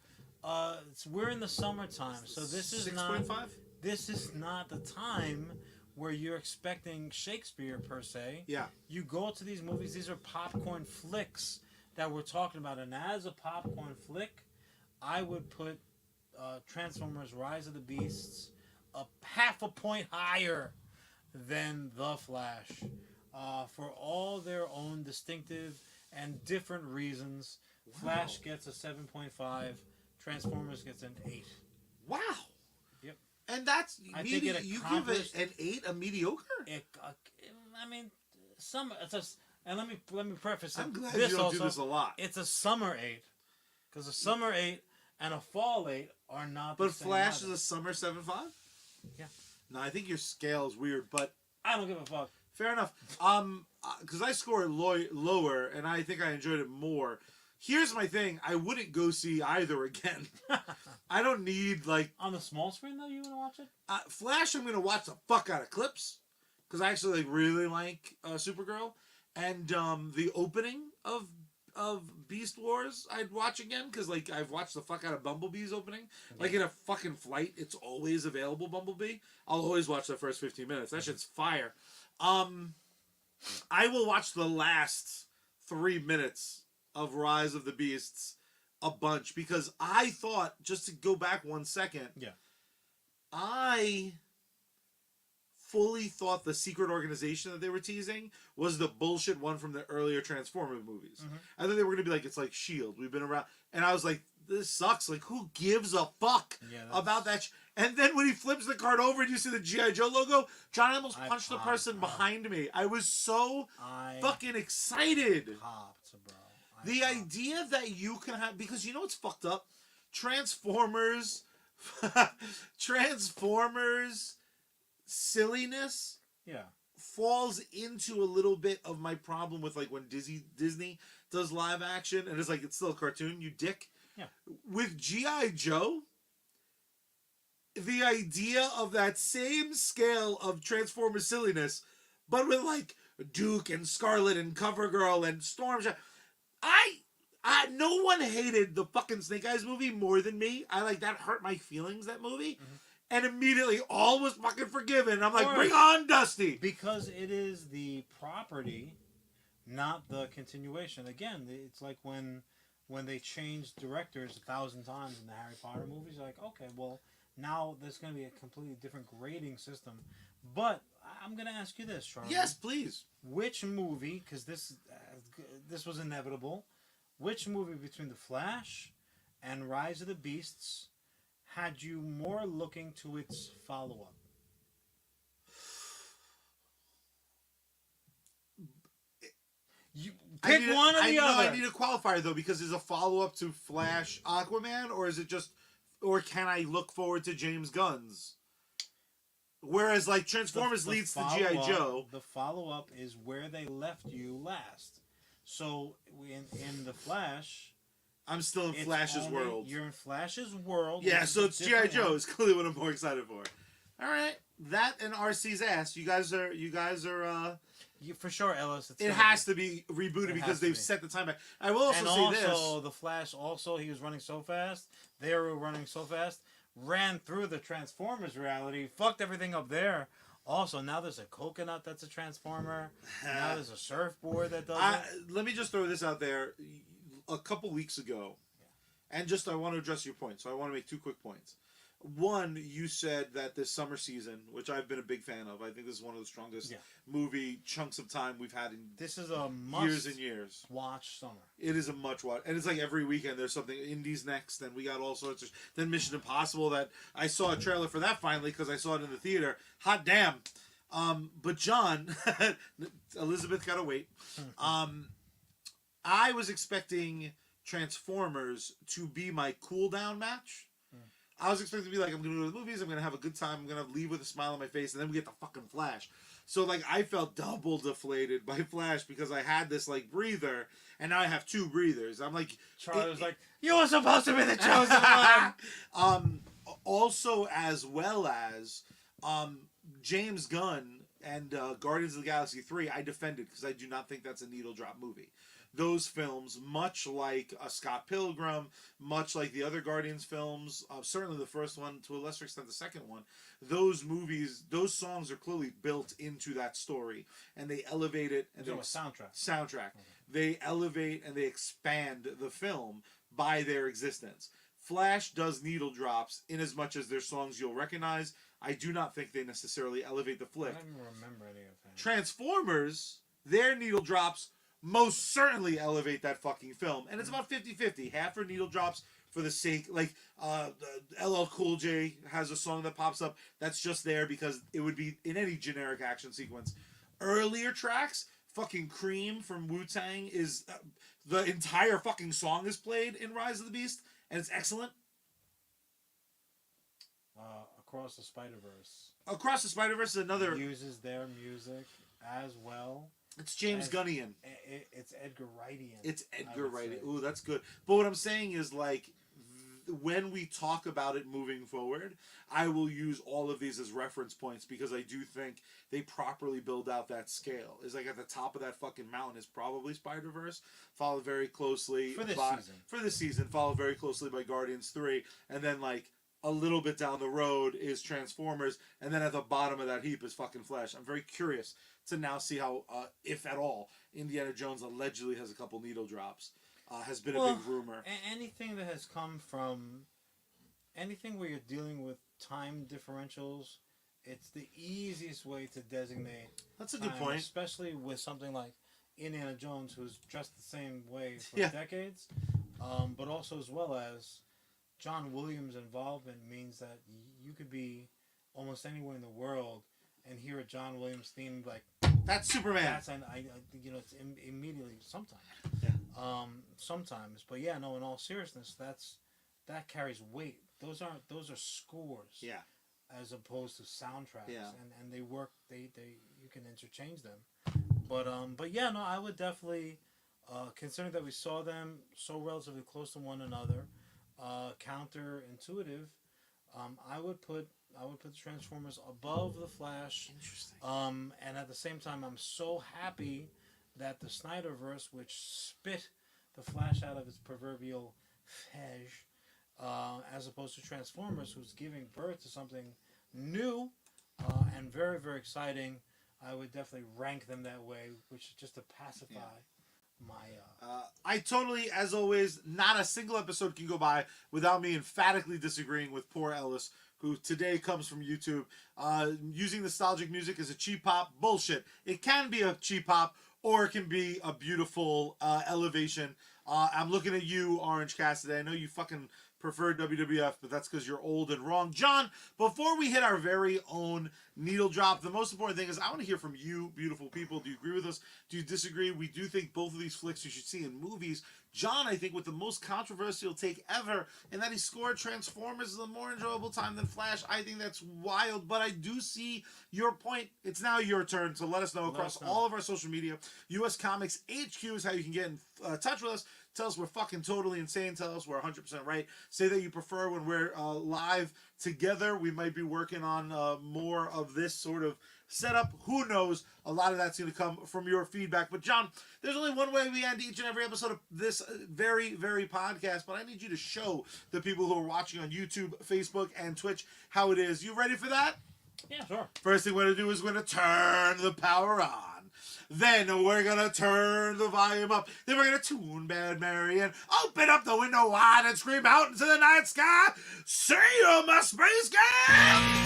We're in the summertime, so this is 6.5? this is not the time where you're expecting Shakespeare per se. Yeah. You go to these movies; these are popcorn flicks that we're talking about, and as a popcorn flick, I would put Transformers: Rise of the Beasts half a point higher than The Flash, for all their own distinctive and different reasons. Wow. Flash gets a 7.5. Transformers gets an 8. Wow. Yep. And that's I think it you give accomplished- it an 8, a mediocre. I mean, and let me preface it. I'm glad this you don't also, do this a lot. It's a summer 8, because a summer 8 and a fall 8 are not. But the same Flash either. is a summer 7.5. Yeah. No, I think your scale is weird, but I don't give a fuck. fair enough. Because I score it lower, and I think I enjoyed it more. Here's my thing: I wouldn't go see either again. I don't need like On the small screen though, you want to watch it? Flash. I'm gonna watch the fuck out of clips because I actually really like Supergirl, and the opening of Beast Wars I'd watch again because like I've watched the fuck out of Bumblebee's opening. Like in a fucking flight, it's always available. Bumblebee. I'll always watch the first 15 minutes. That shit's fire. I will watch the last 3 minutes of Rise of the Beasts a bunch because I thought, just to go back 1 second, Yeah. I fully thought the secret organization that they were teasing was the bullshit one from the earlier Transformers movies. Mhm. I thought they were going to be like, it's like S.H.I.E.L.D. We've been around. And I was like, this sucks. Like, who gives a fuck about that? And then when he flips the card over and you see the G.I. Joe logo, John almost punched the person behind me. I was so fucking excited. Popped, bro. The idea that you can have, because you know what's fucked up? Transformers silliness falls into a little bit of my problem with like when Disney does live action and it's like it's still a cartoon, you dick. Yeah. With G.I. Joe, the idea of that same scale of Transformers silliness, but with like Duke and Scarlet and CoverGirl and Storm Shadow. No one hated the fucking Snake Eyes movie more than me. I like that hurt my feelings, that movie. Mm-hmm. And immediately all was fucking forgiven. I'm like, bring on Dusty. Because it is the property, not the continuation. Again, it's like when they changed directors 1,000 times in the Harry Potter movies, you're like, okay, well, now there's going to be a completely different grading system. But I'm going to ask you this, Charlie. Yes, please. Which movie, because this was inevitable, which movie between The Flash and Rise of the Beasts had you more looking to its follow-up? You pick one or the other. I need a qualifier though because is a follow-up to Flash Aquaman or can I look forward to James Gunn's? Whereas like Transformers leads to G.I. Joe. The follow-up is where they left you last. So in The Flash, I'm still in Flash's world. You're in Flash's world. Yeah, so it's G.I. Joe is clearly what I'm more excited for. All right, that and RC's ass. You guys are. For sure, Ellis. It has to be rebooted because they've set the time back. I will also say this. And also, The Flash. Also, he was running so fast. They were running so fast. Ran through the Transformers reality. Fucked everything up there. Also, now there's a coconut that's a transformer. Now there's a surfboard that does it. Let me just throw this out there. A couple weeks ago, and I want to address your point, so I want to make 2 quick points. One, you said that this summer season, which I've been a big fan of, I think this is one of the strongest movie chunks of time we've had in this is a must years and years. Watch summer. It is a much watch, and it's like every weekend there's something. Indies next, and we got all sorts of. Then Mission Impossible. That I saw a trailer for that finally because I saw it in the theater. Hot damn! But John, Elizabeth gotta wait. I was expecting Transformers to be my cool down match. I was expecting to be like, I'm going to go to the movies, I'm going to have a good time, I'm going to leave with a smile on my face, and then we get the fucking Flash. So, like, I felt double deflated by Flash because I had this, like, breather, and now I have 2 breathers. I'm like... Charlie was like, you were supposed to be the chosen one! Also, as well as James Gunn and Guardians of the Galaxy 3, I defended because I do not think that's a needle drop movie. those films, much like Scott Pilgrim, much like the other Guardians films, certainly the first one, to a lesser extent the second one, those movies, those songs are clearly built into that story, and they elevate it. And they soundtrack. Soundtrack. Okay. They elevate and they expand the film by their existence. Flash does needle drops in as much as their songs you'll recognize. I do not think they necessarily elevate the flick. I don't even remember any of that. Transformers, their needle drops most certainly elevate that fucking film. And it's about 50-50. Half are needle drops for the sake, like, LL Cool J has a song that pops up that's just there because it would be in any generic action sequence. Earlier tracks, fucking Cream from Wu-Tang is, the entire fucking song is played in Rise of the Beast, and it's excellent. Across the Spider-Verse. Across the Spider-Verse is another... uses their music as well. It's James Gunnian. It's Edgar Wrightian. It's Edgar Wrightian. Ooh, that's good. But what I'm saying is, like, when we talk about it moving forward, I will use all of these as reference points because I do think they properly build out that scale. Is like at the top of that fucking mountain is probably Spider-Verse, followed very closely for this season, followed very closely by Guardians 3, and then like a little bit down the road is Transformers, and then at the bottom of that heap is fucking Flash. I'm very curious to now see how, if at all, Indiana Jones allegedly has a couple needle drops. Has been a big rumor. Anything that has come from anything where you're dealing with time differentials, it's the easiest way to designate. That's a good point, especially with something like Indiana Jones, who's dressed the same way for decades, but also as well as John Williams' involvement means that you could be almost anywhere in the world and hear a John Williams theme like that's Superman. That's it's immediately sometimes. Yeah. Sometimes, but yeah, no. In all seriousness, that carries weight. Those are scores. Yeah. As opposed to soundtracks. Yeah. And they work. They you can interchange them. But yeah, no. I would definitely, considering that we saw them so relatively close to one another, counterintuitive. I would put the Transformers above the Flash. Interesting. And at the same time, I'm so happy that the Snyderverse, which spit the Flash out of its proverbial fege, as opposed to Transformers, who's giving birth to something new and very, very exciting, I would definitely rank them that way, which is just to pacify my... I totally, as always, not a single episode can go by without me emphatically disagreeing with poor Ellis, who today comes from YouTube. Using nostalgic music as a cheap pop, bullshit. It can be a cheap pop, or it can be a beautiful elevation. I'm looking at you, Orange Cassidy. I know you fucking prefer WWF, but that's because you're old and wrong. John, before we hit our very own needle drop, the most important thing is I want to hear from you, beautiful people. Do you agree with us? Do you disagree? We do think both of these flicks you should see in movies. John, I think, with the most controversial take ever, and that he scored Transformers as a more enjoyable time than Flash. I think that's wild, but I do see your point. It's now your turn to let us know across all of our social media. US Comics HQ is how you can get in touch with us. Tell us we're fucking totally insane. Tell us we're 100% right. Say that you prefer when we're live together. We might be working on more of this sort of setup. Who knows? A lot of that's going to come from your feedback. But John, there's only one way we end each and every episode of this very, very podcast. But I need you to show the people who are watching on YouTube, Facebook, and Twitch how it is. You ready for that? Yeah, sure. First thing we're going to do is we're going to turn the power on. Then we're going to turn the volume up. Then we're going to tune Bad Mary and open up the window wide and scream out into the night sky. See you, my space cat!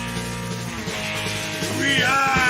We are